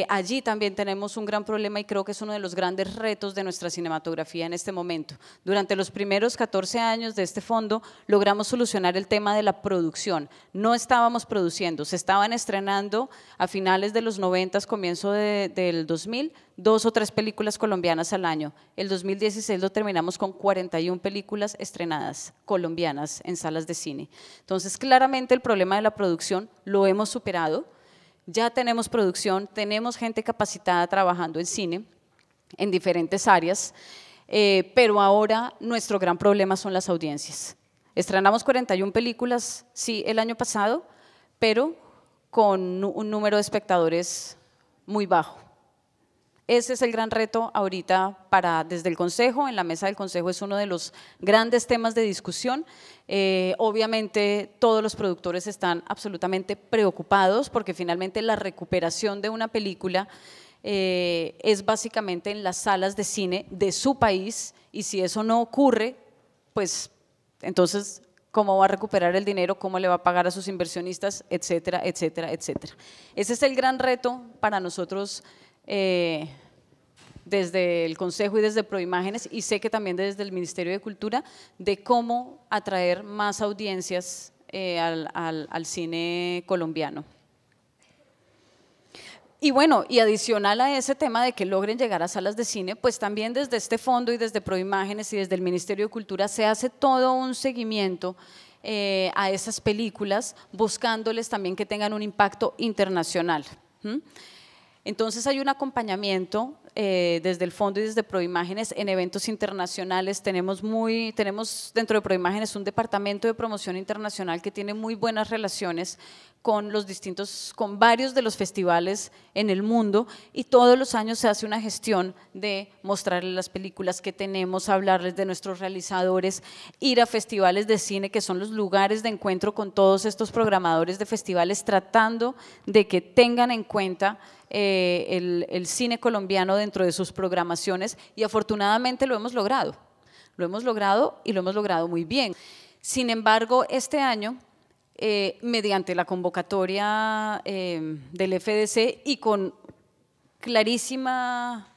Allí también tenemos un gran problema y creo que es uno de los grandes retos de nuestra cinematografía en este momento. Durante los primeros 14 años de este fondo logramos solucionar el tema de la producción. No estábamos produciendo, se estaban estrenando a finales de los 90, comienzo del 2000, 2 o 3 películas colombianas al año. El 2016 lo terminamos con 41 películas estrenadas colombianas en salas de cine. Entonces, claramente el problema de la producción lo hemos superado. Ya tenemos producción, tenemos gente capacitada trabajando en cine en diferentes áreas. pero ahora nuestro gran problema son las audiencias. Estrenamos 41 películas, sí, el año pasado, pero con un número de espectadores muy bajo. Ese es el gran reto ahorita desde el Consejo. En la mesa del Consejo es uno de los grandes temas de discusión. Obviamente todos los productores están absolutamente preocupados porque finalmente la recuperación de una película es básicamente en las salas de cine de su país, y si eso no ocurre, pues entonces cómo va a recuperar el dinero, cómo le va a pagar a sus inversionistas, etcétera, etcétera, etcétera. Ese es el gran reto para nosotros desde el Consejo y desde Proimágenes, y sé que también desde el Ministerio de Cultura, de cómo atraer más audiencias al cine colombiano. Y bueno, y adicional a ese tema de que logren llegar a salas de cine, pues también desde este fondo y desde Proimágenes y desde el Ministerio de Cultura se hace todo un seguimiento a esas películas, buscándoles también que tengan un impacto internacional. Entonces hay un acompañamiento desde el fondo y desde Proimágenes en eventos internacionales. Tenemos dentro de Proimágenes un departamento de promoción internacional que tiene muy buenas relaciones con varios de los festivales en el mundo, y todos los años se hace una gestión de mostrarles las películas que tenemos, hablarles de nuestros realizadores, ir a festivales de cine que son los lugares de encuentro con todos estos programadores de festivales, tratando de que tengan en cuenta el cine colombiano dentro de sus programaciones, y afortunadamente lo hemos logrado y lo hemos logrado muy bien. Sin embargo, este año, mediante la convocatoria del FDC y con clarísima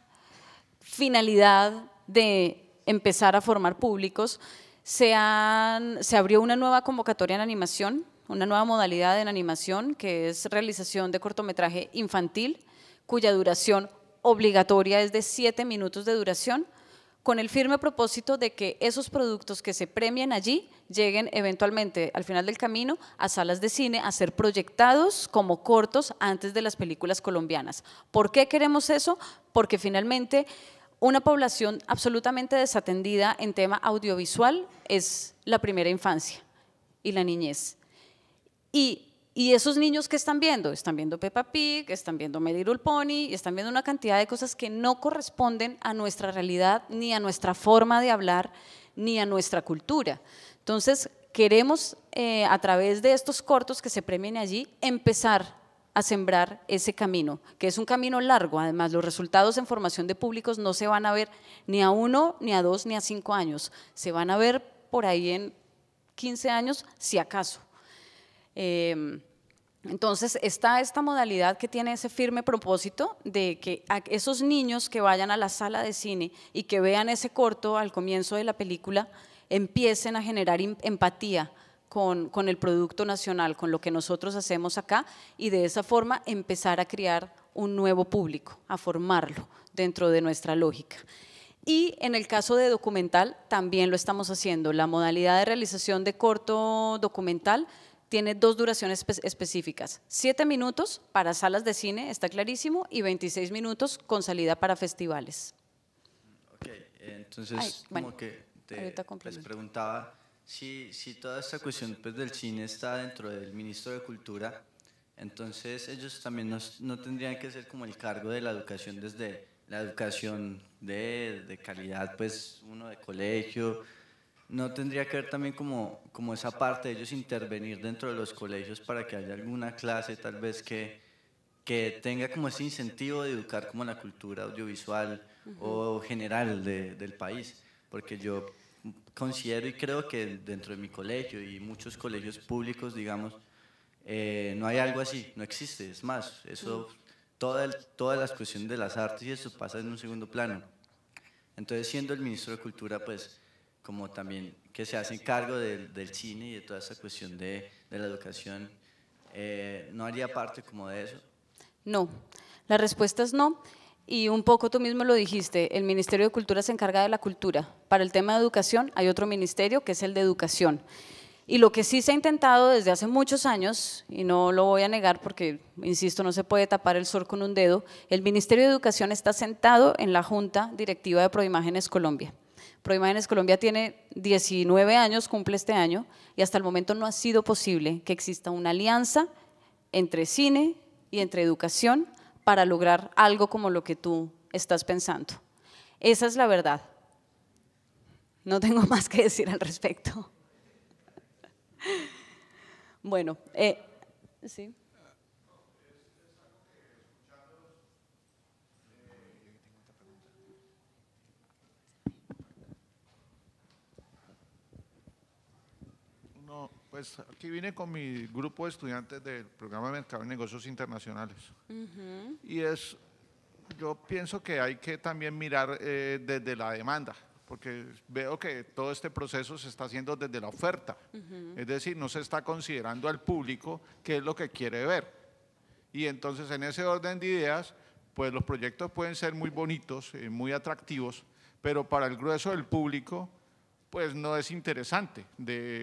finalidad de empezar a formar públicos, se abrió una nueva convocatoria en animación, una nueva modalidad en animación, que es realización de cortometraje infantil, cuya duración obligatoria es de 7 minutos de duración, con el firme propósito de que esos productos que se premien allí lleguen eventualmente al final del camino a salas de cine a ser proyectados como cortos antes de las películas colombianas. ¿Por qué queremos eso? Porque finalmente una población absolutamente desatendida en tema audiovisual es la primera infancia y la niñez. Y esos niños que están viendo Peppa Pig, están viendo My Little Pony, y están viendo una cantidad de cosas que no corresponden a nuestra realidad, ni a nuestra forma de hablar, ni a nuestra cultura. Entonces, queremos a través de estos cortos que se premien allí, empezar a sembrar ese camino, que es un camino largo. Además, los resultados en formación de públicos no se van a ver ni a 1, ni a 2, ni a 5 años, se van a ver por ahí en 15 años, si acaso. Entonces está esta modalidad que tiene ese firme propósito de que a esos niños que vayan a la sala de cine y que vean ese corto al comienzo de la película empiecen a generar empatía con el producto nacional, con lo que nosotros hacemos acá, y de esa forma empezar a crear un nuevo público, a formarlo dentro de nuestra lógica. Y en el caso de documental también lo estamos haciendo. La modalidad de realización de corto documental tiene 2 duraciones específicas, 7 minutos para salas de cine, está clarísimo, y 26 minutos con salida para festivales. Ok, entonces como que les preguntaba si toda esta cuestión pues, del cine está dentro del Ministro de Cultura, entonces ellos también no tendrían que ser como el cargo de la educación, desde la educación de calidad, pues uno de colegio. ¿No tendría que ver también como esa parte de ellos intervenir dentro de los colegios para que haya alguna clase tal vez que tenga como ese incentivo de educar como la cultura audiovisual o general del país? Porque yo considero y creo que dentro de mi colegio y muchos colegios públicos, digamos, no hay algo así, no existe. Es más, eso, todas las cuestiones de las artes y eso pasa en un segundo plano. Entonces, siendo el ministro de Cultura, pues, como también que se hace cargo del cine y de toda esa cuestión de la educación, ¿no haría parte como de eso? No, la respuesta es no, y un poco tú mismo lo dijiste, el Ministerio de Cultura se encarga de la cultura. Para el tema de educación hay otro ministerio que es el de educación, Y lo que sí se ha intentado desde hace muchos años, y no lo voy a negar porque, insisto, no se puede tapar el sol con un dedo, el Ministerio de Educación está sentado en la Junta Directiva de Proimágenes Colombia. Proimágenes Colombia tiene 19 años, cumple este año, y hasta el momento no ha sido posible que exista una alianza entre cine y entre educación para lograr algo como lo que tú estás pensando. Esa es la verdad. No tengo más que decir al respecto. Bueno, sí. No, pues aquí vine con mi grupo de estudiantes del programa de Mercado y Negocios Internacionales. Y yo pienso que hay que también mirar desde la demanda, porque veo que todo este proceso se está haciendo desde la oferta, es decir, no se está considerando al público qué es lo que quiere ver. Y entonces en ese orden de ideas, pues los proyectos pueden ser muy bonitos, muy atractivos, pero para el grueso del público, pues no es interesante.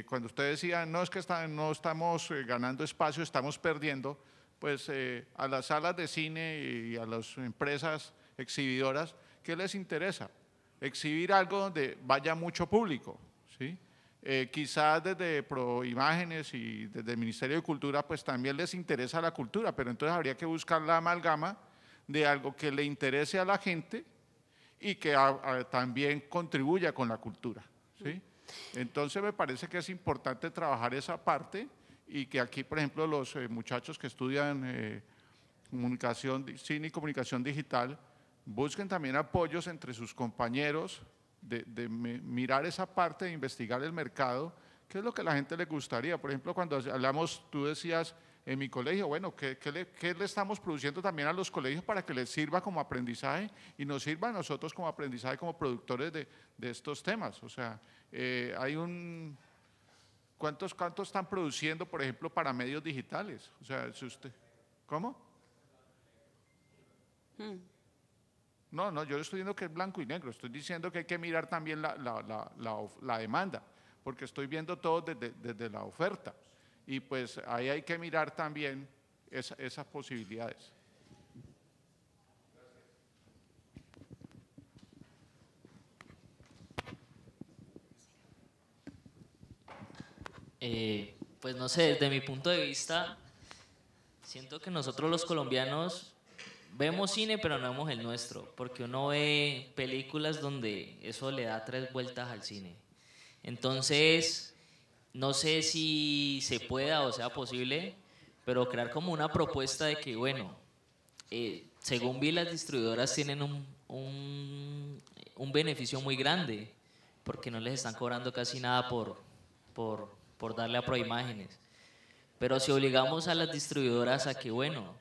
Cuando usted decía, no es que no estamos ganando espacio, estamos perdiendo, pues a las salas de cine y a las empresas exhibidoras, ¿qué les interesa? Exhibir algo donde vaya mucho público, ¿sí? Quizás desde Proimágenes y desde el Ministerio de Cultura pues también les interesa la cultura, pero entonces habría que buscar la amalgama de algo que le interese a la gente y que también contribuya con la cultura, ¿sí? Entonces me parece que es importante trabajar esa parte y que aquí, por ejemplo, los muchachos que estudian cine y comunicación digital busquen también apoyos entre sus compañeros de mirar esa parte, de investigar el mercado, qué es lo que a la gente le gustaría. Por ejemplo, cuando hablamos, tú decías en mi colegio, bueno, ¿qué le estamos produciendo también a los colegios para que les sirva como aprendizaje y nos sirva a nosotros como aprendizaje, como productores de estos temas? O sea, ¿cuántos están produciendo, por ejemplo, para medios digitales? O sea, si usted, ¿cómo? No, yo estoy diciendo que es blanco y negro, estoy diciendo que hay que mirar también la demanda, porque estoy viendo todo desde la oferta, y pues ahí hay que mirar también esas posibilidades. Pues no sé, desde mi punto de vista, siento que nosotros los colombianos vemos cine, pero no vemos el nuestro, porque uno ve películas donde eso le da 3 vueltas al cine. Entonces, no sé si se pueda o sea posible, pero crear como una propuesta de que, bueno, según vi, las distribuidoras tienen un beneficio muy grande, porque no les están cobrando casi nada por darle a Proimágenes. Pero si obligamos a las distribuidoras a que, bueno,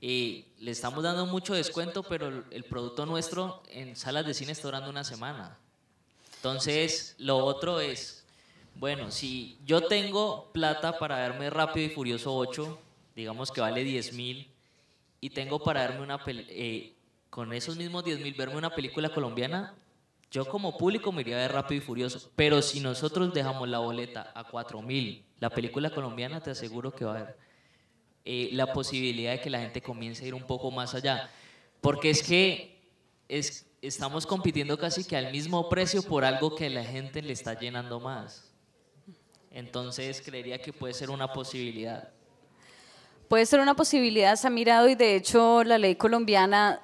le estamos dando mucho descuento, pero el producto nuestro en salas de cine está durando una semana. Entonces, lo otro es, bueno, si yo tengo plata para verme Rápido y Furioso 8, digamos que vale 10.000, y tengo para verme con esos mismos 10.000 verme una película colombiana, yo como público me iría a ver Rápido y Furioso. Pero si nosotros dejamos la boleta a 4.000, la película colombiana, te aseguro que va a haber la posibilidad de que la gente comience a ir un poco más allá, porque es que estamos compitiendo casi que al mismo precio por algo que la gente le está llenando más. Entonces creería que puede ser una posibilidad. Puede ser una posibilidad, se ha mirado, y de hecho la ley colombiana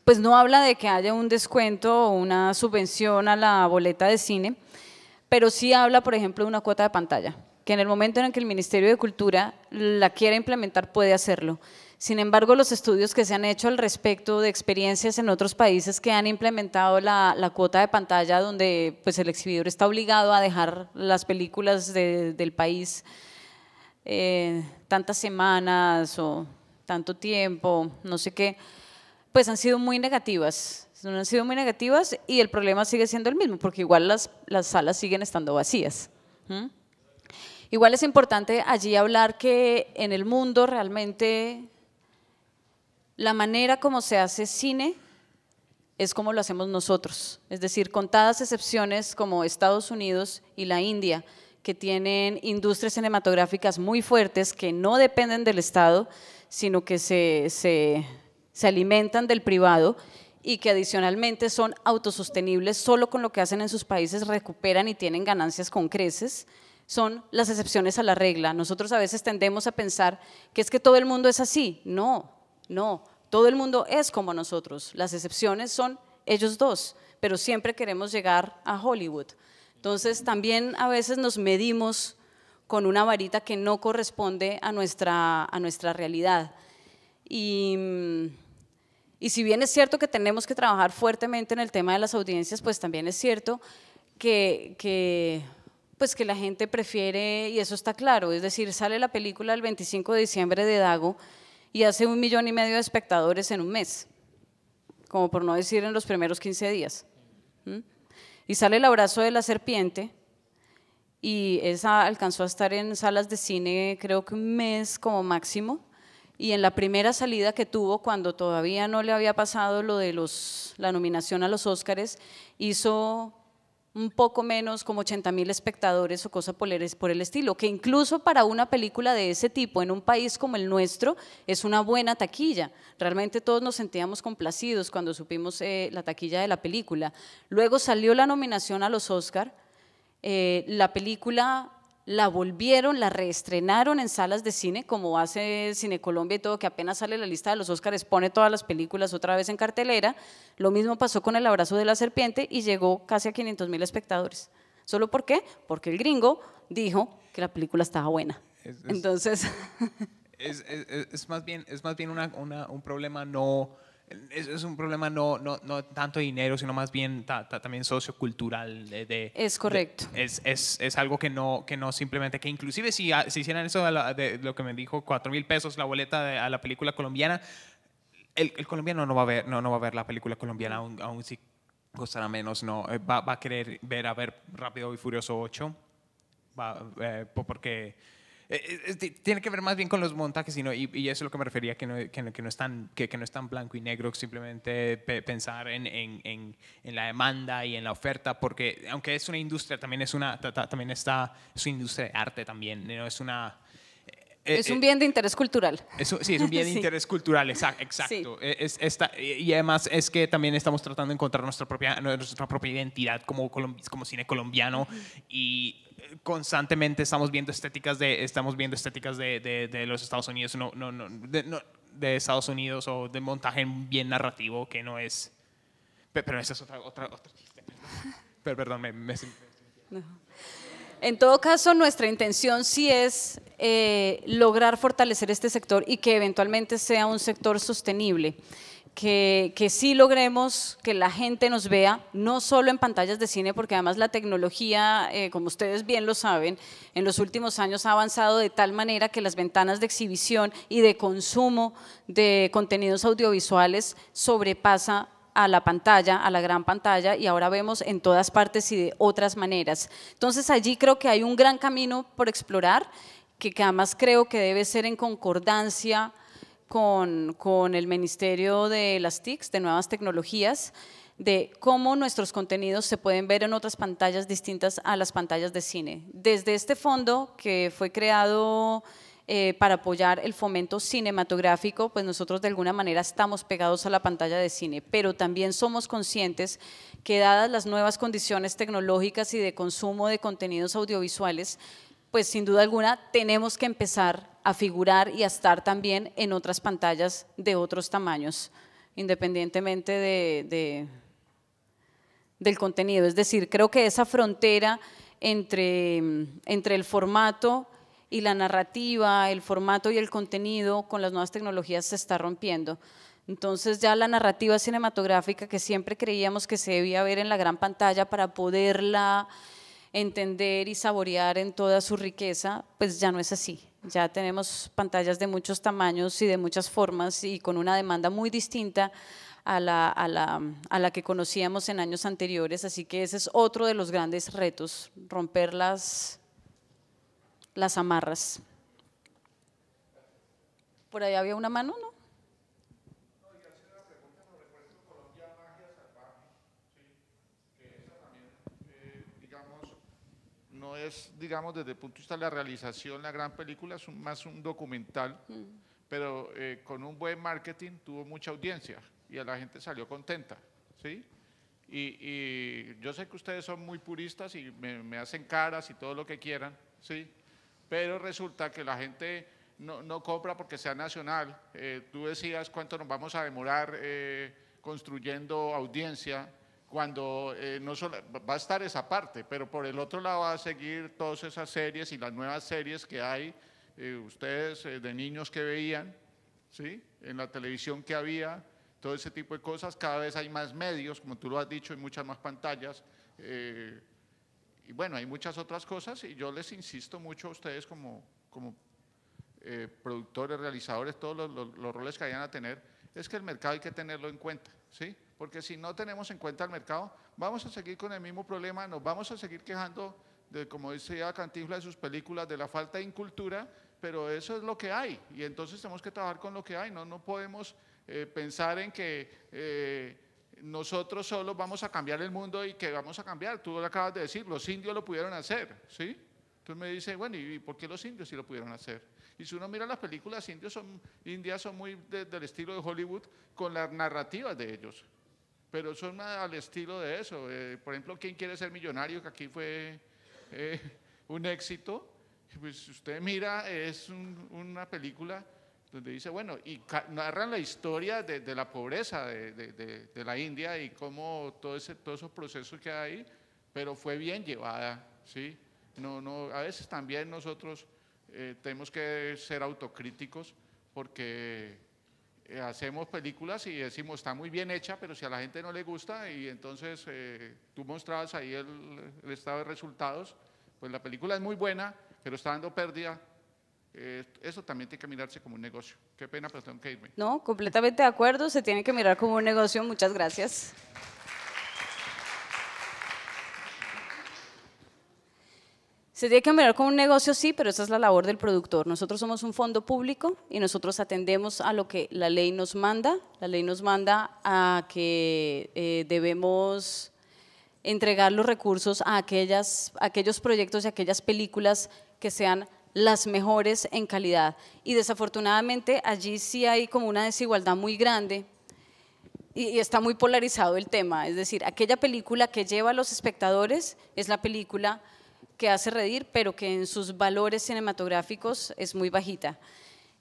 pues no habla de que haya un descuento o una subvención a la boleta de cine, pero sí habla, por ejemplo, de una cuota de pantalla, que en el momento en el que el Ministerio de Cultura la quiera implementar puede hacerlo. Sin embargo, los estudios que se han hecho al respecto de experiencias en otros países que han implementado la cuota de pantalla, donde pues el exhibidor está obligado a dejar las películas del país tantas semanas o tanto tiempo, no sé qué, pues han sido muy negativas. Han sido muy negativas y el problema sigue siendo el mismo, porque igual las salas siguen estando vacías. Igual es importante allí hablar que en el mundo realmente la manera como se hace cine es como lo hacemos nosotros, es decir, contadas excepciones como Estados Unidos y la India, que tienen industrias cinematográficas muy fuertes que no dependen del Estado, sino que se alimentan del privado y que adicionalmente son autosostenibles, solo con lo que hacen en sus países recuperan y tienen ganancias con creces, son las excepciones a la regla. Nosotros a veces tendemos a pensar que es que todo el mundo es así. No, no, todo el mundo es como nosotros. Las excepciones son ellos dos, pero siempre queremos llegar a Hollywood. Entonces también a veces nos medimos con una varita que no corresponde a nuestra realidad. Y si bien es cierto que tenemos que trabajar fuertemente en el tema de las audiencias, pues también es cierto que la gente prefiere, y eso está claro, es decir, sale la película el 25 de diciembre de Dago y hace 1,5 millones de espectadores en un mes, como por no decir en los primeros 15 días. Y sale El abrazo de la serpiente y esa alcanzó a estar en salas de cine creo que un mes como máximo, y en la primera salida que tuvo, cuando todavía no le había pasado lo de la nominación a los Óscares, hizo un poco menos, como 80,000 espectadores o cosa por el estilo, que incluso para una película de ese tipo en un país como el nuestro es una buena taquilla. Realmente todos nos sentíamos complacidos cuando supimos la taquilla de la película. Luego salió la nominación a los Óscar, la película la volvieron, la reestrenaron en salas de cine, como hace Cine Colombia y todo, que apenas sale la lista de los Óscares, pone todas las películas otra vez en cartelera. Lo mismo pasó con El abrazo de la serpiente y llegó casi a 500,000 espectadores. ¿Solo por qué? Porque el gringo dijo que la película estaba buena. Entonces… Es más bien un problema no… Es un problema no tanto de dinero, sino más bien también sociocultural. Es correcto. Es algo que no simplemente, que inclusive si hicieran eso de lo que me dijo, 4,000 pesos la boleta a la película colombiana, el colombiano no va a ver la película colombiana, aún si costará menos, no, va a querer ver Rápido y Furioso 8, porque… tiene que ver más bien con los montajes y eso es lo que me refería, que no es tan blanco y negro, simplemente pensar en la demanda y en la oferta, porque aunque es una industria, también es una industria de arte también, ¿no? Es un bien de interés cultural. Sí, es un bien de interés cultural, exacto. Sí. Y además es que también estamos tratando de encontrar nuestra propia identidad como cine colombiano, y constantemente estamos viendo estéticas de los Estados Unidos, de Estados Unidos, o de montaje bien narrativo que no es… Pero esa es otra chiste. Perdón, No. En todo caso, nuestra intención sí es lograr fortalecer este sector y que eventualmente sea un sector sostenible, que sí logremos que la gente nos vea, no solo en pantallas de cine, porque además la tecnología, como ustedes bien lo saben, en los últimos años ha avanzado de tal manera que las ventanas de exhibición y de consumo de contenidos audiovisuales sobrepasa a la pantalla, a la gran pantalla, y ahora vemos en todas partes y de otras maneras. Entonces allí creo que hay un gran camino por explorar, que además creo que debe ser en concordancia con el Ministerio de las TICs, de Nuevas Tecnologías, de cómo nuestros contenidos se pueden ver en otras pantallas distintas a las pantallas de cine. Desde este fondo que fue creado para apoyar el fomento cinematográfico, pues nosotros de alguna manera estamos pegados a la pantalla de cine, pero también somos conscientes que dadas las nuevas condiciones tecnológicas y de consumo de contenidos audiovisuales, pues sin duda alguna tenemos que empezar a figurar y a estar también en otras pantallas de otros tamaños, independientemente del contenido. Es decir, creo que esa frontera entre el formato y la narrativa, el formato y el contenido con las nuevas tecnologías se está rompiendo. Entonces ya la narrativa cinematográfica que siempre creíamos que se debía ver en la gran pantalla para poderla entender y saborear en toda su riqueza, pues ya no es así. Ya tenemos pantallas de muchos tamaños y de muchas formas y con una demanda muy distinta a la que conocíamos en años anteriores, así que ese es otro de los grandes retos, romper las amarras. Por ahí había una mano, ¿no? es, digamos, desde el punto de vista de la realización, la gran película, es más un documental, pero con un buen marketing tuvo mucha audiencia y a la gente salió contenta, ¿sí? Y yo sé que ustedes son muy puristas y me hacen caras y todo lo que quieran, ¿sí? Pero resulta que la gente no compra porque sea nacional. Tú decías cuánto nos vamos a demorar construyendo audiencia, cuando no solo va a estar esa parte, pero por el otro lado va a seguir todas esas series y las nuevas series que hay, ustedes de niños que veían, ¿sí? En la televisión que había, todo ese tipo de cosas. Cada vez hay más medios, como tú lo has dicho, y muchas más pantallas, y bueno, hay muchas otras cosas, y yo les insisto mucho a ustedes como productores, realizadores, todos los roles que vayan a tener, es que el mercado hay que tenerlo en cuenta, ¿sí? Porque si no tenemos en cuenta el mercado, vamos a seguir con el mismo problema, nos vamos a seguir quejando de, como decía Cantinflas de sus películas, de la falta de incultura, pero eso es lo que hay, y entonces tenemos que trabajar con lo que hay, no podemos pensar en que nosotros solos vamos a cambiar el mundo y que vamos a cambiar. Tú lo acabas de decir, los indios lo pudieron hacer, ¿sí? Entonces me dice, bueno, ¿y por qué los indios sí lo pudieron hacer? Y si uno mira las películas, indias son muy del estilo de Hollywood, con las narrativas de ellos, pero son al estilo de eso. Por ejemplo, ¿Quién quiere ser millonario?, que aquí fue un éxito. Pues usted mira, es una película donde dice, bueno, y narran la historia de la pobreza de la India y cómo todos esos procesos que hay ahí, pero fue bien llevada, ¿sí? A veces también nosotros tenemos que ser autocríticos, porque hacemos películas y decimos, está muy bien hecha, pero si a la gente no le gusta, y entonces tú mostrabas ahí el estado de resultados, pues la película es muy buena, pero está dando pérdida. Eso también tiene que mirarse como un negocio. Qué pena, pero tengo que irme. No, completamente de acuerdo, se tiene que mirar como un negocio. Muchas gracias. Se tiene que mirar como un negocio, sí, pero esa es la labor del productor. Nosotros somos un fondo público y nosotros atendemos a lo que la ley nos manda. La ley nos manda a que debemos entregar los recursos a aquellos proyectos y aquellas películas que sean las mejores en calidad. Y desafortunadamente allí sí hay como una desigualdad muy grande y está muy polarizado el tema. Es decir, aquella película que lleva a los espectadores es la película que hace reír, pero que en sus valores cinematográficos es muy bajita.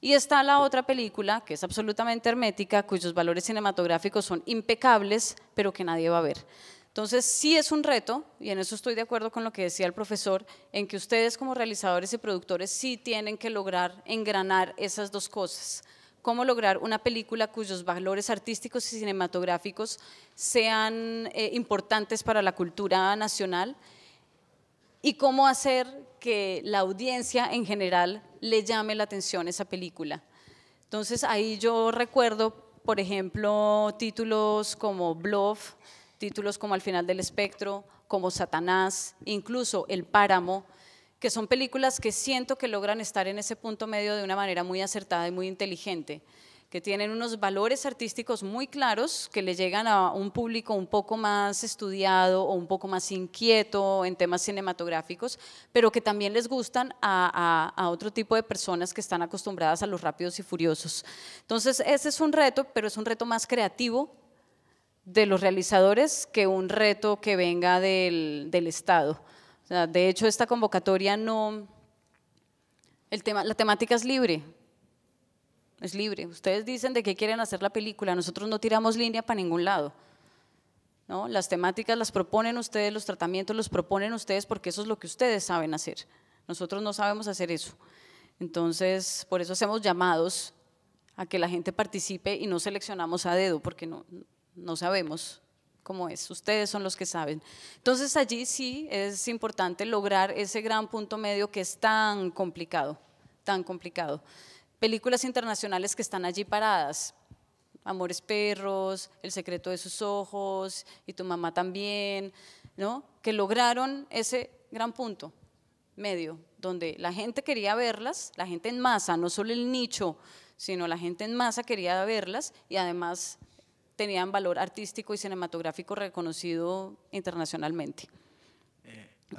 Y está la otra película, que es absolutamente hermética, cuyos valores cinematográficos son impecables, pero que nadie va a ver. Entonces, sí es un reto, y en eso estoy de acuerdo con lo que decía el profesor, en que ustedes como realizadores y productores sí tienen que lograr engranar esas dos cosas. Cómo lograr una película cuyos valores artísticos y cinematográficos sean importantes para la cultura nacional, y cómo hacer que la audiencia en general le llame la atención esa película. Entonces, ahí yo recuerdo, por ejemplo, títulos como Bluff, títulos como Al final del espectro, como Satanás, incluso El Páramo, que son películas que siento que logran estar en ese punto medio de una manera muy acertada y muy inteligente, que tienen unos valores artísticos muy claros, que le llegan a un público un poco más estudiado o un poco más inquieto en temas cinematográficos, pero que también les gustan a otro tipo de personas que están acostumbradas a los rápidos y furiosos. Entonces, ese es un reto, pero es un reto más creativo de los realizadores que un reto que venga del Estado. O sea, de hecho, esta convocatoria la temática es libre. Es libre. Ustedes dicen de qué quieren hacer la película, nosotros no tiramos línea para ningún lado, ¿no? Las temáticas las proponen ustedes, los tratamientos los proponen ustedes, porque eso es lo que ustedes saben hacer. Nosotros no sabemos hacer eso. Entonces, por eso hacemos llamados a que la gente participe y no seleccionamos a dedo, porque no sabemos cómo es. Ustedes son los que saben. Entonces, allí sí es importante lograr ese gran punto medio que es tan complicado, tan complicado. Películas internacionales que están allí paradas, Amores Perros, El secreto de sus ojos, Y tu mamá también, ¿no? Que lograron ese gran punto medio, donde la gente quería verlas, la gente en masa, no solo el nicho, sino la gente en masa quería verlas, y además tenían valor artístico y cinematográfico reconocido internacionalmente.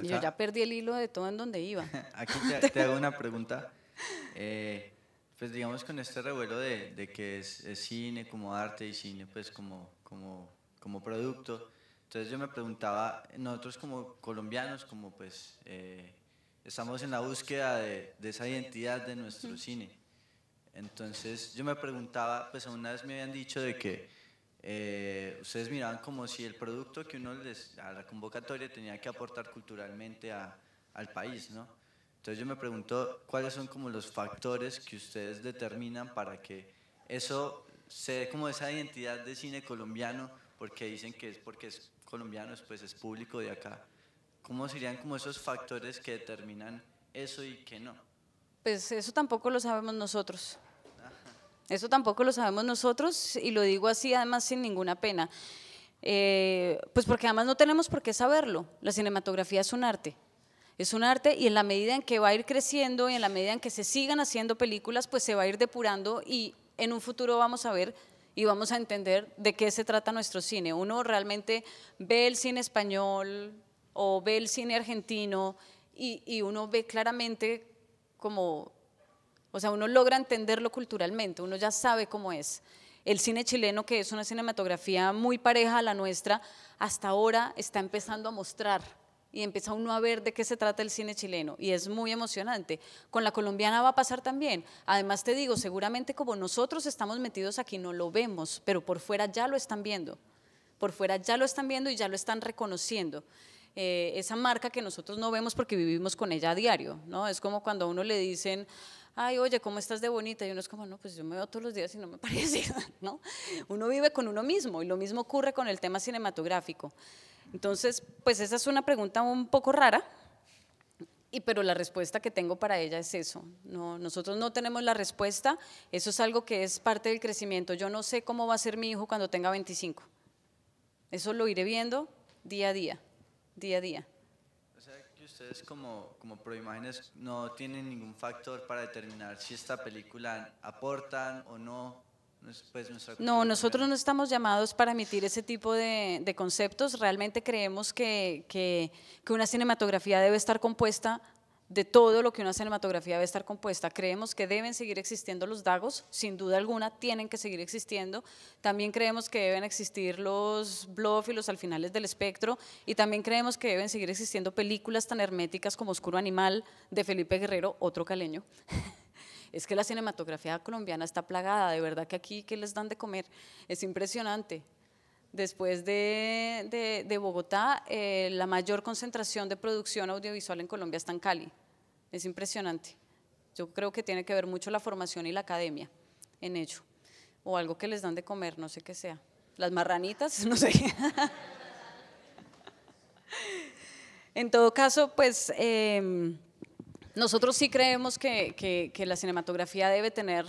Y yo ya perdí el hilo de todo en donde iba. Aquí te hago una pregunta. Pues digamos con este revuelo de que es cine como arte y cine pues como producto, entonces yo me preguntaba, nosotros como colombianos, como pues estamos en la búsqueda de esa identidad de nuestro cine, entonces yo me preguntaba, pues una vez me habían dicho de que ustedes miraban como si el producto que uno a la convocatoria tenía que aportar culturalmente al país, ¿no? Entonces yo me pregunto cuáles son como los factores que ustedes determinan para que eso se dé como esa identidad de cine colombiano, porque dicen que es porque es colombiano, pues es público de acá. ¿Cómo serían como esos factores que determinan eso y que no? Pues eso tampoco lo sabemos nosotros. Eso tampoco lo sabemos nosotros y lo digo así además sin ninguna pena. Pues porque además no tenemos por qué saberlo. La cinematografía es un arte. Es un arte y en la medida en que va a ir creciendo y en la medida en que se sigan haciendo películas, pues se va a ir depurando y en un futuro vamos a ver y vamos a entender de qué se trata nuestro cine. Uno realmente ve el cine español o ve el cine argentino y uno ve claramente como, o sea, uno logra entenderlo culturalmente, uno ya sabe cómo es. El cine chileno, que es una cinematografía muy pareja a la nuestra, hasta ahora está empezando a mostrar y empieza uno a ver de qué se trata el cine chileno y es muy emocionante. Con la colombiana va a pasar también. Además te digo, seguramente como nosotros estamos metidos aquí no lo vemos, pero por fuera ya lo están viendo. Por fuera ya lo están viendo y ya lo están reconociendo. Esa marca que nosotros no vemos porque vivimos con ella a diario, ¿no? Es como cuando a uno le dicen, ay, oye, ¿cómo estás de bonita? Y uno es como, no, pues yo me veo todos los días y no me parece, ¿no? Uno vive con uno mismo y lo mismo ocurre con el tema cinematográfico. Entonces, pues esa es una pregunta un poco rara, pero la respuesta que tengo para ella es eso. No, nosotros no tenemos la respuesta, eso es algo que es parte del crecimiento. Yo no sé cómo va a ser mi hijo cuando tenga 25. Eso lo iré viendo día a día, día a día. O sea, que ustedes como Proimágenes no tienen ningún factor para determinar si esta película aportan o no. Pues no, nosotros no estamos llamados para emitir ese tipo de conceptos. Realmente creemos que una cinematografía debe estar compuesta de todo lo que una cinematografía debe estar compuesta. Creemos que deben seguir existiendo los dagos, sin duda alguna tienen que seguir existiendo. También creemos que deben existir los blófilos al finales del espectro y también creemos que deben seguir existiendo películas tan herméticas como Oscuro Animal de Felipe Guerrero, otro caleño. Es que la cinematografía colombiana está plagada, de verdad que aquí, ¿qué les dan de comer? Es impresionante. Después de Bogotá, la mayor concentración de producción audiovisual en Colombia está en Cali. Es impresionante. Yo creo que tiene que ver mucho la formación y la academia en ello. O algo que les dan de comer, no sé qué sea. Las marranitas, no sé. En todo caso, pues nosotros sí creemos que la cinematografía debe tener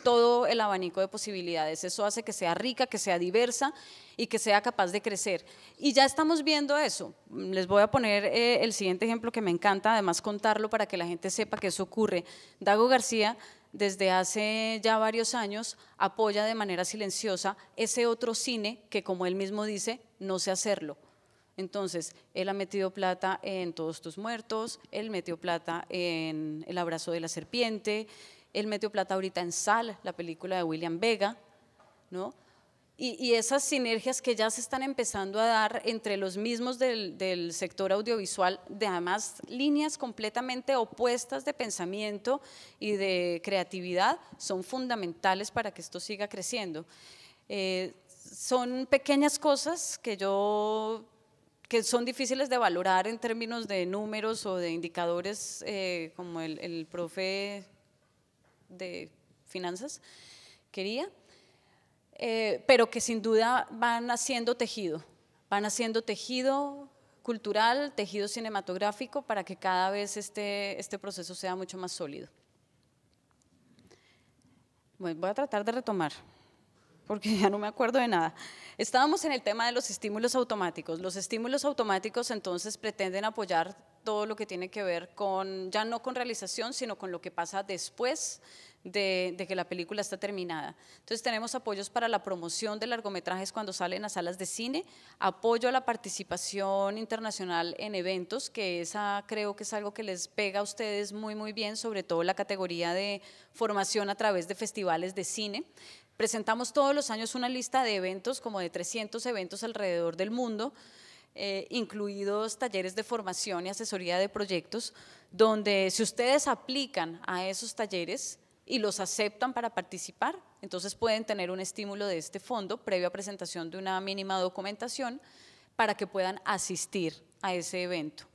todo el abanico de posibilidades. Eso hace que sea rica, que sea diversa y que sea capaz de crecer. Y ya estamos viendo eso. Les voy a poner el siguiente ejemplo que me encanta, además contarlo para que la gente sepa que eso ocurre. Dago García, desde hace ya varios años, apoya de manera silenciosa ese otro cine que, como él mismo dice, no sé hacerlo. Entonces, él ha metido plata en Todos tus muertos, él metió plata en El abrazo de la serpiente, él metió plata ahorita en Sal, la película de William Vega, ¿no? Y esas sinergias que ya se están empezando a dar entre los mismos del sector audiovisual, de además líneas completamente opuestas de pensamiento y de creatividad, son fundamentales para que esto siga creciendo. Son pequeñas cosas que son difíciles de valorar en términos de números o de indicadores, como el profe de finanzas quería, pero que sin duda van haciendo tejido cultural, tejido cinematográfico para que cada vez este proceso sea mucho más sólido. Bueno, voy a tratar de retomar, porque ya no me acuerdo de nada. Estábamos en el tema de los estímulos automáticos. Los estímulos automáticos entonces pretenden apoyar todo lo que tiene que ver con, ya no con realización, sino con lo que pasa después de que la película está terminada. Entonces tenemos apoyos para la promoción de largometrajes cuando salen a salas de cine, apoyo a la participación internacional en eventos, que esa creo que es algo que les pega a ustedes muy bien, sobre todo la categoría de formación a través de festivales de cine. Presentamos todos los años una lista de eventos, como de 300 eventos alrededor del mundo, incluidos talleres de formación y asesoría de proyectos, donde si ustedes aplican a esos talleres y los aceptan para participar, entonces pueden tener un estímulo de este fondo previo a presentación de una mínima documentación para que puedan asistir a ese evento.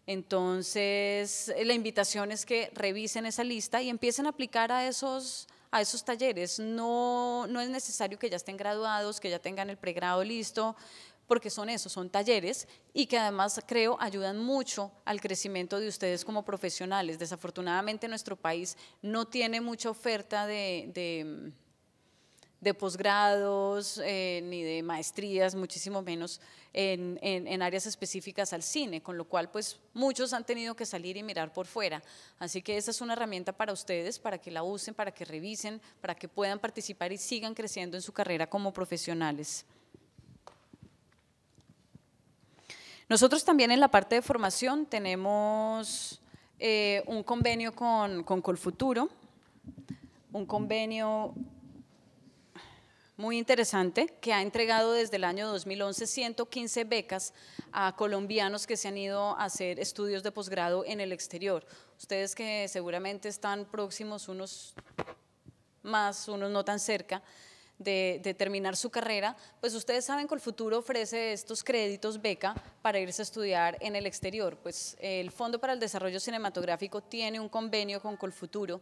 Entonces, la invitación es que revisen esa lista y empiecen a aplicar a esos talleres. No es necesario que ya estén graduados, que ya tengan el pregrado listo, porque son talleres y que además creo ayudan mucho al crecimiento de ustedes como profesionales. Desafortunadamente nuestro país no tiene mucha oferta de posgrados ni de maestrías, muchísimo menos en áreas específicas al cine, con lo cual pues muchos han tenido que salir y mirar por fuera. Así que esa es una herramienta para ustedes, para que la usen, para que revisen, para que puedan participar y sigan creciendo en su carrera como profesionales. Nosotros también en la parte de formación tenemos un convenio con Colfuturo, un convenio muy interesante que ha entregado desde el año 2011 115 becas a colombianos que se han ido a hacer estudios de posgrado en el exterior. Ustedes que seguramente están próximos, unos más, unos no tan cerca, de terminar su carrera, pues ustedes saben que Colfuturo ofrece estos créditos beca para irse a estudiar en el exterior. Pues el Fondo para el Desarrollo Cinematográfico tiene un convenio con Colfuturo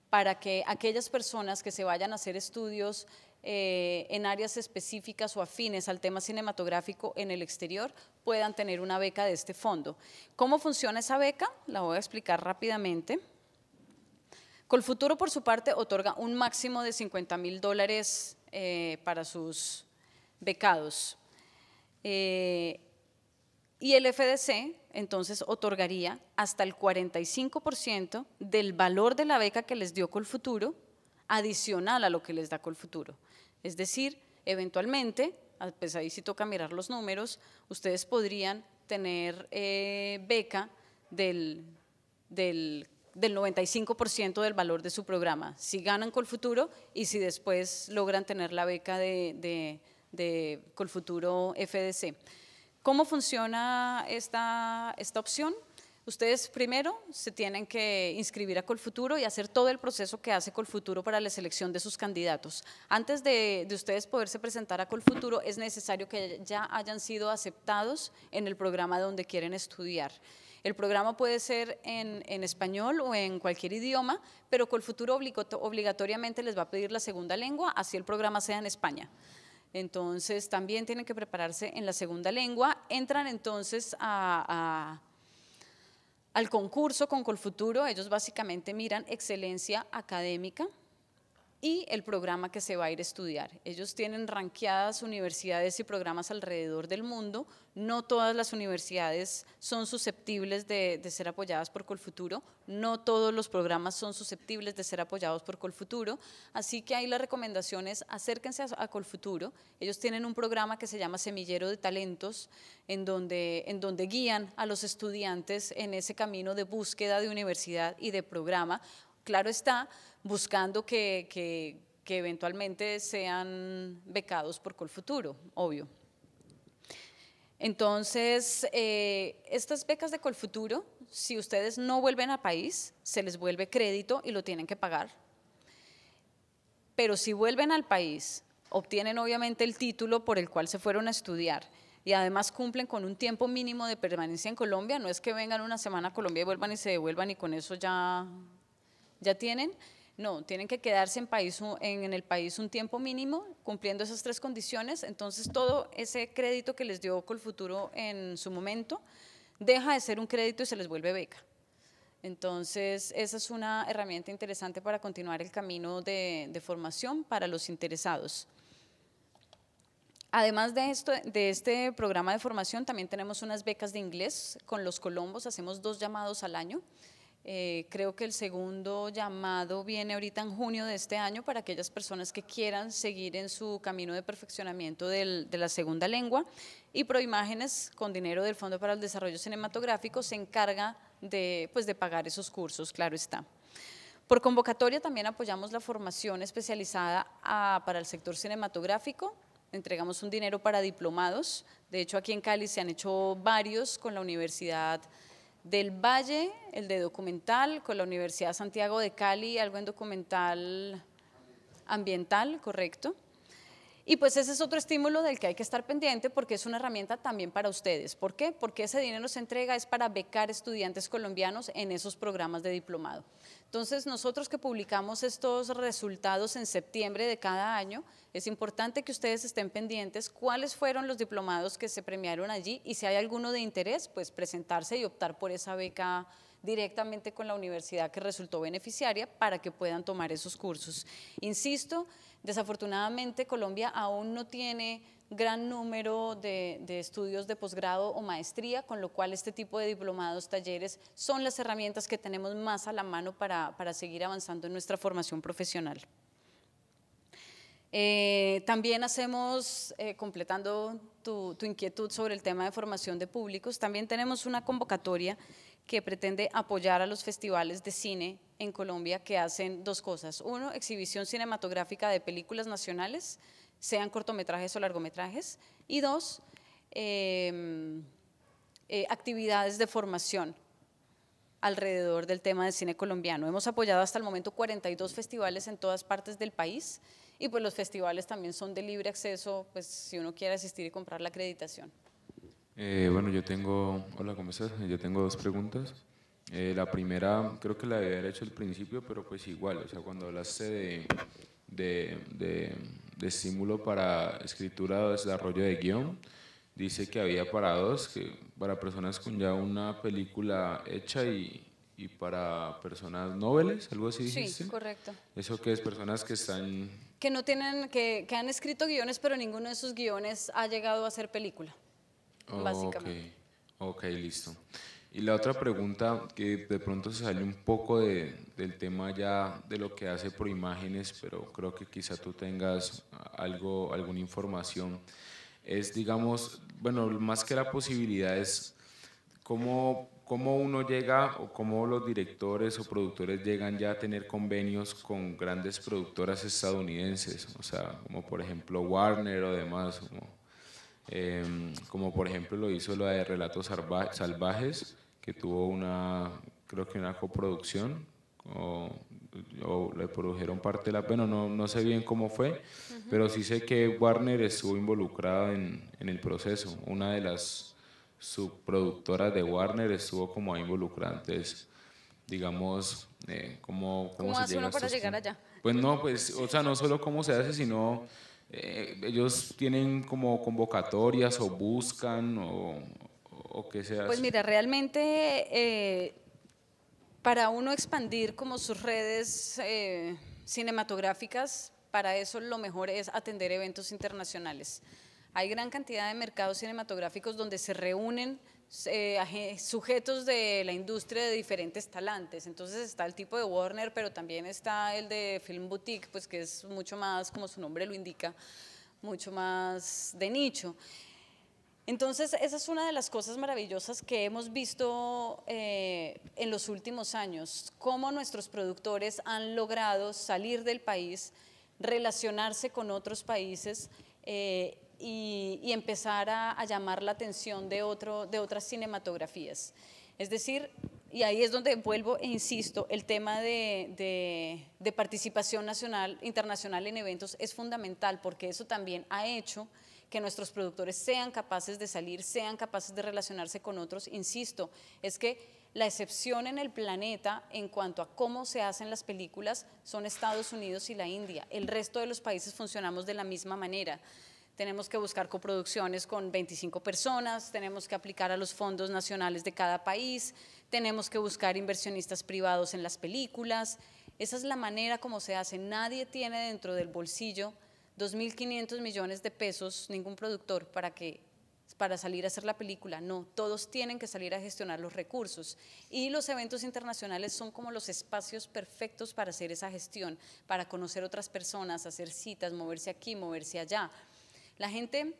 para que aquellas personas que se vayan a hacer estudios en áreas específicas o afines al tema cinematográfico en el exterior puedan tener una beca de este fondo. ¿Cómo funciona esa beca? La voy a explicar rápidamente. Colfuturo, por su parte, otorga un máximo de $50.000 para sus becados. Y el FDC, entonces, otorgaría hasta el 45% del valor de la beca que les dio Colfuturo, adicional a lo que les da Colfuturo. Es decir, eventualmente, pues ahí sí toca mirar los números, ustedes podrían tener beca del 95% del valor de su programa, si ganan Colfuturo y si después logran tener la beca de Colfuturo FDC. ¿Cómo funciona esta opción? Ustedes primero se tienen que inscribir a Colfuturo y hacer todo el proceso que hace Colfuturo para la selección de sus candidatos. Antes de ustedes poderse presentar a Colfuturo es necesario que ya hayan sido aceptados en el programa donde quieren estudiar. El programa puede ser en español o en cualquier idioma, pero Colfuturo obligatoriamente les va a pedir la segunda lengua, así el programa sea en España. Entonces también tienen que prepararse en la segunda lengua. Entran entonces al concurso con Colfuturo. Ellos básicamente miran excelencia académica y el programa que se va a ir a estudiar. Ellos tienen ranqueadas universidades y programas alrededor del mundo. No todas las universidades son susceptibles de ser apoyadas por Colfuturo, no todos los programas son susceptibles de ser apoyados por Colfuturo, así que ahí la recomendación es acérquense a Colfuturo. Ellos tienen un programa que se llama Semillero de Talentos, en donde guían a los estudiantes en ese camino de búsqueda de universidad y de programa. Claro está, buscando que eventualmente sean becados por Colfuturo, obvio. Entonces, estas becas de Colfuturo, si ustedes no vuelven al país, se les vuelve crédito y lo tienen que pagar. Pero si vuelven al país, obtienen obviamente el título por el cual se fueron a estudiar y además cumplen con un tiempo mínimo de permanencia en Colombia. No es que vengan una semana a Colombia y vuelvan y se devuelvan y con eso ya tienen. No, tienen que quedarse en el país un tiempo mínimo, cumpliendo esas 3 condiciones. Entonces todo ese crédito que les dio Colfuturo en su momento deja de ser un crédito y se les vuelve beca. Entonces esa es una herramienta interesante para continuar el camino de formación para los interesados. Además de este programa de formación, también tenemos unas becas de inglés con los colombos. Hacemos 2 llamados al año. Creo que el segundo llamado viene ahorita en junio de este año para aquellas personas que quieran seguir en su camino de perfeccionamiento de la segunda lengua, y Proimágenes, con dinero del Fondo para el Desarrollo Cinematográfico, se encarga de pagar esos cursos, claro está. Por convocatoria también apoyamos la formación especializada para el sector cinematográfico. Entregamos un dinero para diplomados. De hecho, aquí en Cali se han hecho varios con la Universidad del Valle, el de documental, con la Universidad Santiago de Cali, algo en documental ambiental, correcto. Y pues ese es otro estímulo del que hay que estar pendiente, porque es una herramienta también para ustedes. ¿Por qué? Porque ese dinero se entrega es para becar estudiantes colombianos en esos programas de diplomado. Entonces, nosotros que publicamos estos resultados en septiembre de cada año, es importante que ustedes estén pendientes cuáles fueron los diplomados que se premiaron allí, y si hay alguno de interés, pues presentarse y optar por esa beca directamente con la universidad que resultó beneficiaria para que puedan tomar esos cursos. Insisto, desafortunadamente Colombia aún no tiene gran número de estudios de posgrado o maestría, con lo cual este tipo de diplomados, talleres, son las herramientas que tenemos más a la mano para seguir avanzando en nuestra formación profesional. También hacemos, completando tu inquietud sobre el tema de formación de públicos, también tenemos una convocatoria que pretende apoyar a los festivales de cine en Colombia, que hacen dos cosas. Uno, exhibición cinematográfica de películas nacionales, sean cortometrajes o largometrajes. Y dos, actividades de formación alrededor del tema del cine colombiano. Hemos apoyado hasta el momento 42 festivales en todas partes del país, y pues los festivales también son de libre acceso, pues si uno quiere asistir y comprar la acreditación. Bueno, hola, ¿cómo estás? Yo tengo dos preguntas. La primera, creo que la debí haber hecho al principio, pero pues igual, o sea, cuando hablaste de estímulo para escritura o desarrollo de guión, dice que había para dos, para personas con ya una película hecha y para personas noveles, algo así dijiste. Sí, correcto. ¿Eso qué es? Personas que están… Que no tienen, que han escrito guiones, pero ninguno de esos guiones ha llegado a ser película. Básicamente. Ok, listo. Y la otra pregunta, que de pronto se sale un poco del tema ya de lo que hace Proimágenes, pero creo que quizá tú tengas alguna información, es, digamos, bueno, más que la posibilidad es cómo uno llega, o cómo los directores o productores llegan ya a tener convenios con grandes productoras estadounidenses, o sea, como por ejemplo Warner o demás, como por ejemplo lo hizo la de Relatos Salvajes, que tuvo creo que una coproducción, o le produjeron parte de la… Bueno, no sé bien cómo fue, pero sí sé que Warner estuvo involucrada en el proceso. Una de las subproductoras de Warner estuvo como ahí involucrada. Entonces, digamos, ¿cómo hace uno para llegar allá? Pues no, pues, o sea, no solo cómo se hace, sino… ellos tienen como convocatorias o buscan o qué se hace. Pues mira, realmente para uno expandir como sus redes cinematográficas, para eso lo mejor es atender eventos internacionales. Hay gran cantidad de mercados cinematográficos donde se reúnen sujetos de la industria de diferentes talantes. Entonces está el tipo de Warner, pero también está el de Film Boutique, pues que es mucho más, como su nombre lo indica, mucho más de nicho. Entonces esa es una de las cosas maravillosas que hemos visto en los últimos años, cómo nuestros productores han logrado salir del país, relacionarse con otros países y empezar a llamar la atención de otras cinematografías. Es decir, y ahí es donde vuelvo e insisto, el tema de participación internacional en eventos es fundamental, porque eso también ha hecho que nuestros productores sean capaces de salir, sean capaces de relacionarse con otros. Insisto, es que la excepción en el planeta en cuanto a cómo se hacen las películas son Estados Unidos y la India. El resto de los países funcionamos de la misma manera. Tenemos que buscar coproducciones con 25 personas, tenemos que aplicar a los fondos nacionales de cada país, tenemos que buscar inversionistas privados en las películas. Esa es la manera como se hace. Nadie tiene dentro del bolsillo 2.500 millones de pesos, ningún productor, para que para salir a hacer la película, no, todos tienen que salir a gestionar los recursos y los eventos internacionales son como los espacios perfectos para hacer esa gestión, para conocer otras personas, hacer citas, moverse aquí, moverse allá. La gente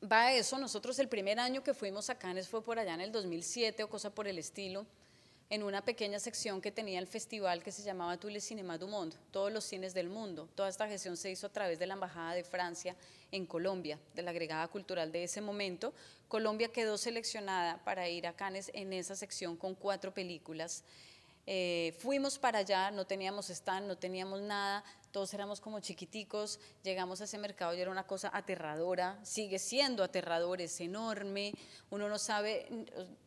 va a eso. Nosotros el primer año que fuimos a Cannes fue por allá en el 2007 o cosa por el estilo, en una pequeña sección que tenía el festival que se llamaba Tous les cinémas du monde, todos los cines del mundo. Toda esta gestión se hizo a través de la Embajada de Francia en Colombia, de la agregada cultural de ese momento. Colombia quedó seleccionada para ir a Cannes en esa sección con 4 películas. Fuimos para allá, no teníamos stand, no teníamos nada, todos éramos como chiquiticos, llegamos a ese mercado y era una cosa aterradora, sigue siendo aterrador, es enorme, uno no sabe,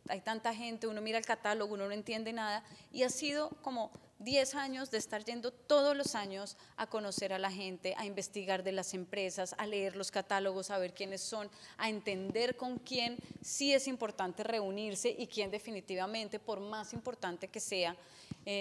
hay tanta gente, uno mira el catálogo, uno no entiende nada y ha sido como 10 años de estar yendo todos los años a conocer a la gente, a investigar de las empresas, a leer los catálogos, a ver quiénes son, a entender con quién sí es importante reunirse y quién definitivamente, por más importante que sea,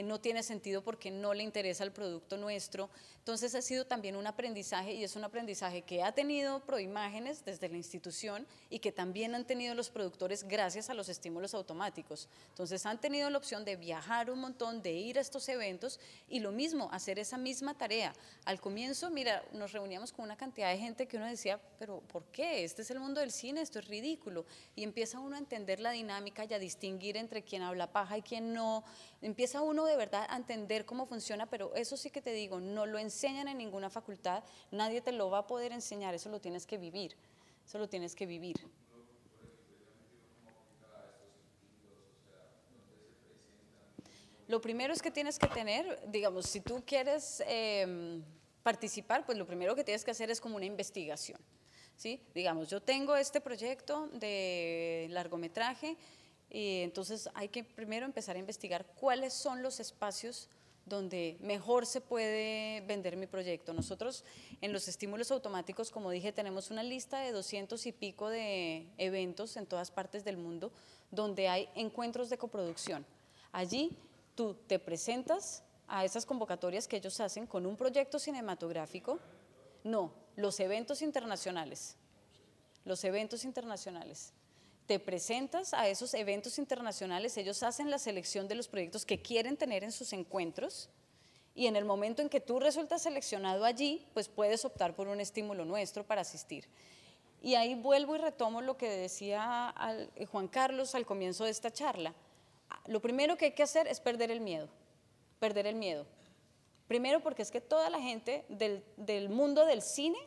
no tiene sentido porque no le interesa el producto nuestro. Entonces ha sido también un aprendizaje y es un aprendizaje que ha tenido Proimágenes desde la institución y que también han tenido los productores gracias a los estímulos automáticos. Entonces han tenido la opción de viajar un montón, de ir a estos eventos y lo mismo, hacer esa misma tarea. Al comienzo, mira, nos reuníamos con una cantidad de gente que uno decía, pero ¿por qué? Este es el mundo del cine, esto es ridículo. Y empieza uno a entender la dinámica y a distinguir entre quién habla paja y quién no. Empieza uno de verdad a entender cómo funciona, pero eso sí que te digo, no lo enseñan en ninguna facultad, nadie te lo va a poder enseñar, eso lo tienes que vivir, eso lo tienes que vivir. Lo primero es que tienes que tener, digamos, si tú quieres participar, pues lo primero que tienes que hacer es como una investigación, ¿sí? Digamos, yo tengo este proyecto de largometraje y entonces hay que primero empezar a investigar cuáles son los espacios donde mejor se puede vender mi proyecto. Nosotros en los estímulos automáticos, como dije, tenemos una lista de 200 y pico de eventos en todas partes del mundo donde hay encuentros de coproducción. Allí tú te presentas a esas convocatorias que ellos hacen con un proyecto cinematográfico. No, los eventos internacionales. Los eventos internacionales. Te presentas a esos eventos internacionales, ellos hacen la selección de los proyectos que quieren tener en sus encuentros y en el momento en que tú resultas seleccionado allí, pues puedes optar por un estímulo nuestro para asistir. Y ahí vuelvo y retomo lo que decía Juan Carlos al comienzo de esta charla. Lo primero que hay que hacer es perder el miedo, perder el miedo. Primero porque es que toda la gente del mundo del cine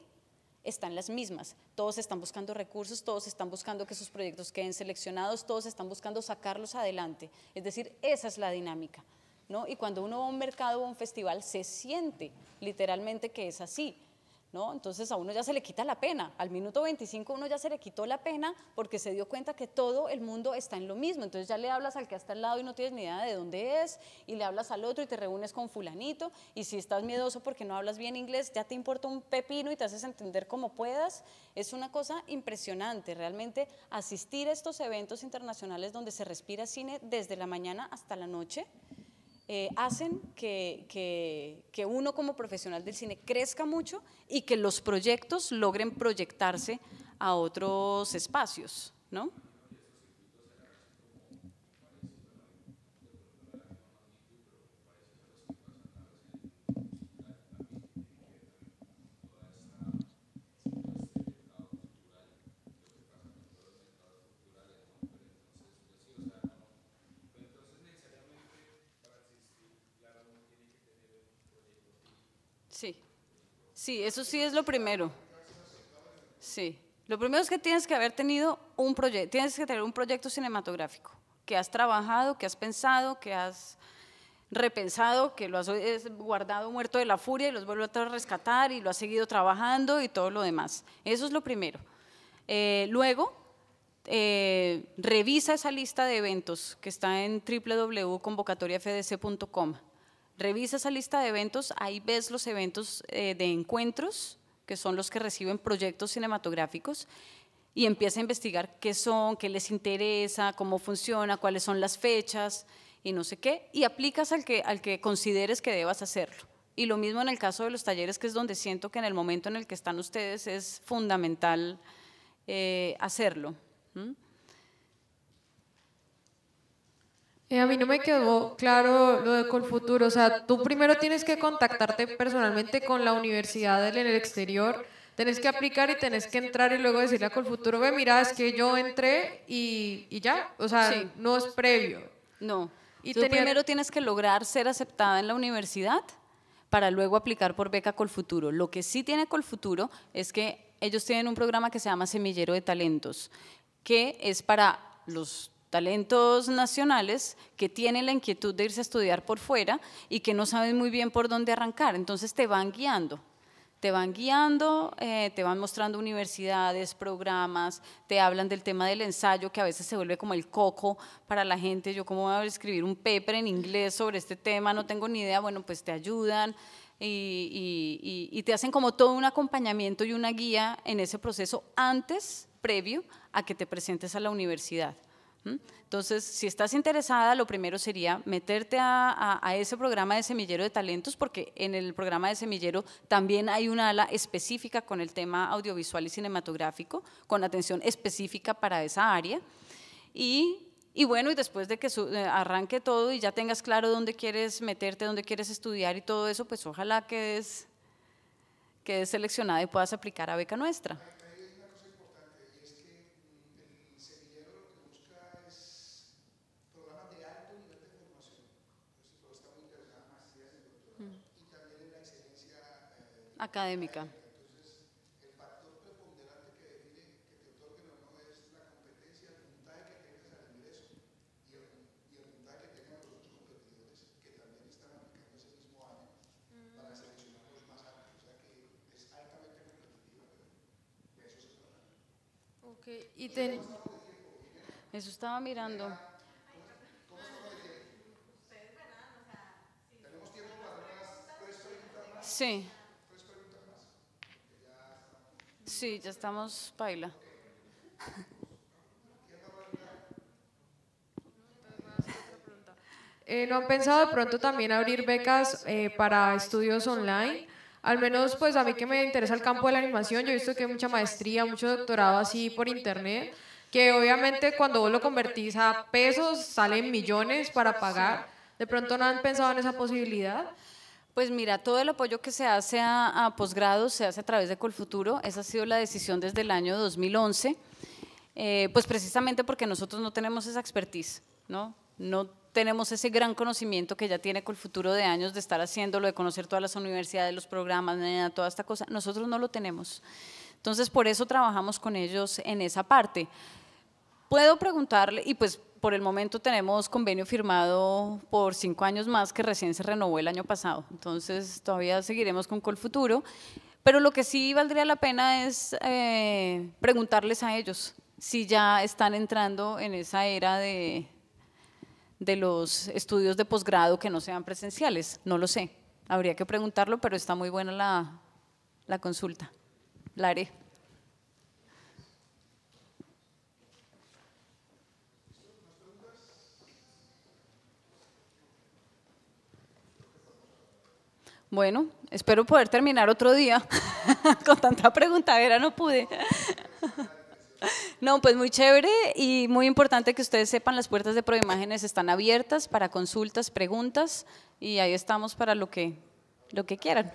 están las mismas, todos están buscando recursos, todos están buscando que sus proyectos queden seleccionados, todos están buscando sacarlos adelante, es decir, esa es la dinámica, ¿no? Y cuando uno va a un mercado o a un festival se siente literalmente que es así, ¿no? Entonces a uno ya se le quita la pena, al minuto 25 uno ya se le quitó la pena porque se dio cuenta que todo el mundo está en lo mismo, entonces ya le hablas al que está al lado y no tienes ni idea de dónde es, y le hablas al otro y te reúnes con fulanito, y si estás miedoso porque no hablas bien inglés, ya te importa un pepino y te haces entender como puedas. Es una cosa impresionante, realmente asistir a estos eventos internacionales donde se respira cine desde la mañana hasta la noche, hacen que uno como profesional del cine crezca mucho y que los proyectos logren proyectarse a otros espacios, ¿no? Sí, sí, eso sí es lo primero. Sí, lo primero es que tienes que haber tenido un proyecto, tienes que tener un proyecto cinematográfico, que has trabajado, que has pensado, que has repensado, que lo has guardado muerto de la furia y lo has vuelto a rescatar y lo has seguido trabajando y todo lo demás. Eso es lo primero. Luego, revisa esa lista de eventos que está en www.convocatoriafdc.com. Revisa esa lista de eventos, ahí ves los eventos de encuentros, que son los que reciben proyectos cinematográficos, y empieza a investigar qué son, qué les interesa, cómo funciona, cuáles son las fechas y no sé qué, y aplicas al que consideres que debas hacerlo. Y lo mismo en el caso de los talleres, que es donde siento que en el momento en el que están ustedes es fundamental hacerlo. A mí no me quedó claro lo de Colfuturo, o sea, tú primero tienes que contactarte personalmente con la universidad en el exterior, tenés que aplicar y tenés que entrar y luego decirle a Colfuturo, ve, mira, es que yo entré y ya, o sea, Sí. no es previo. No, Y tú primero tienes que lograr ser aceptada en la universidad para luego aplicar por beca Colfuturo. Lo que sí tiene Colfuturo es que ellos tienen un programa que se llama Semillero de Talentos, que es para los talentos nacionales que tienen la inquietud de irse a estudiar por fuera y que no saben muy bien por dónde arrancar. Entonces te van guiando, te van mostrando universidades, programas, te hablan del tema del ensayo, que a veces se vuelve como el coco para la gente. Yo, ¿cómo voy a escribir un paper en inglés sobre este tema? No tengo ni idea. Bueno, pues te ayudan y te hacen como todo un acompañamiento y una guía en ese proceso antes, previo a que te presentes a la universidad. Entonces, si estás interesada, lo primero sería meterte a ese programa de Semillero de Talentos, porque en el programa de Semillero también hay una ala específica con el tema audiovisual y cinematográfico, con atención específica para esa área. Y bueno, y después de que arranque todo y ya tengas claro dónde quieres meterte, dónde quieres estudiar y todo eso, pues ojalá quedes seleccionada y puedas aplicar a beca nuestra. Académica. Okay. Eso estaba mirando. Sí. Sí, ya estamos paila. ¿No han pensado de pronto también abrir becas para estudios online? Al menos pues a mí que me interesa el campo de la animación, yo he visto que hay mucha maestría, mucho doctorado así por internet, que obviamente cuando vos lo convertís a pesos salen millones para pagar. ¿De pronto no han pensado en esa posibilidad? Pues mira, todo el apoyo que se hace a posgrados se hace a través de Colfuturo. Esa ha sido la decisión desde el año 2011, pues precisamente porque nosotros no tenemos esa expertise, ¿no? No tenemos ese gran conocimiento que ya tiene Colfuturo de años de estar haciéndolo, de conocer todas las universidades, los programas, toda esta cosa. Nosotros no lo tenemos. Entonces, por eso trabajamos con ellos en esa parte. Puedo preguntarle, y pues por el momento tenemos convenio firmado por 5 años más, que recién se renovó el año pasado. Entonces, todavía seguiremos con Colfuturo. Pero lo que sí valdría la pena es preguntarles a ellos si ya están entrando en esa era de los estudios de posgrado que no sean presenciales. No lo sé, habría que preguntarlo, pero está muy buena la consulta. La haré. Bueno, espero poder terminar otro día. Con tanta preguntadera no pude. No, pues muy chévere y muy importante que ustedes sepan, las puertas de Proimágenes están abiertas para consultas, preguntas, y ahí estamos para lo que quieran.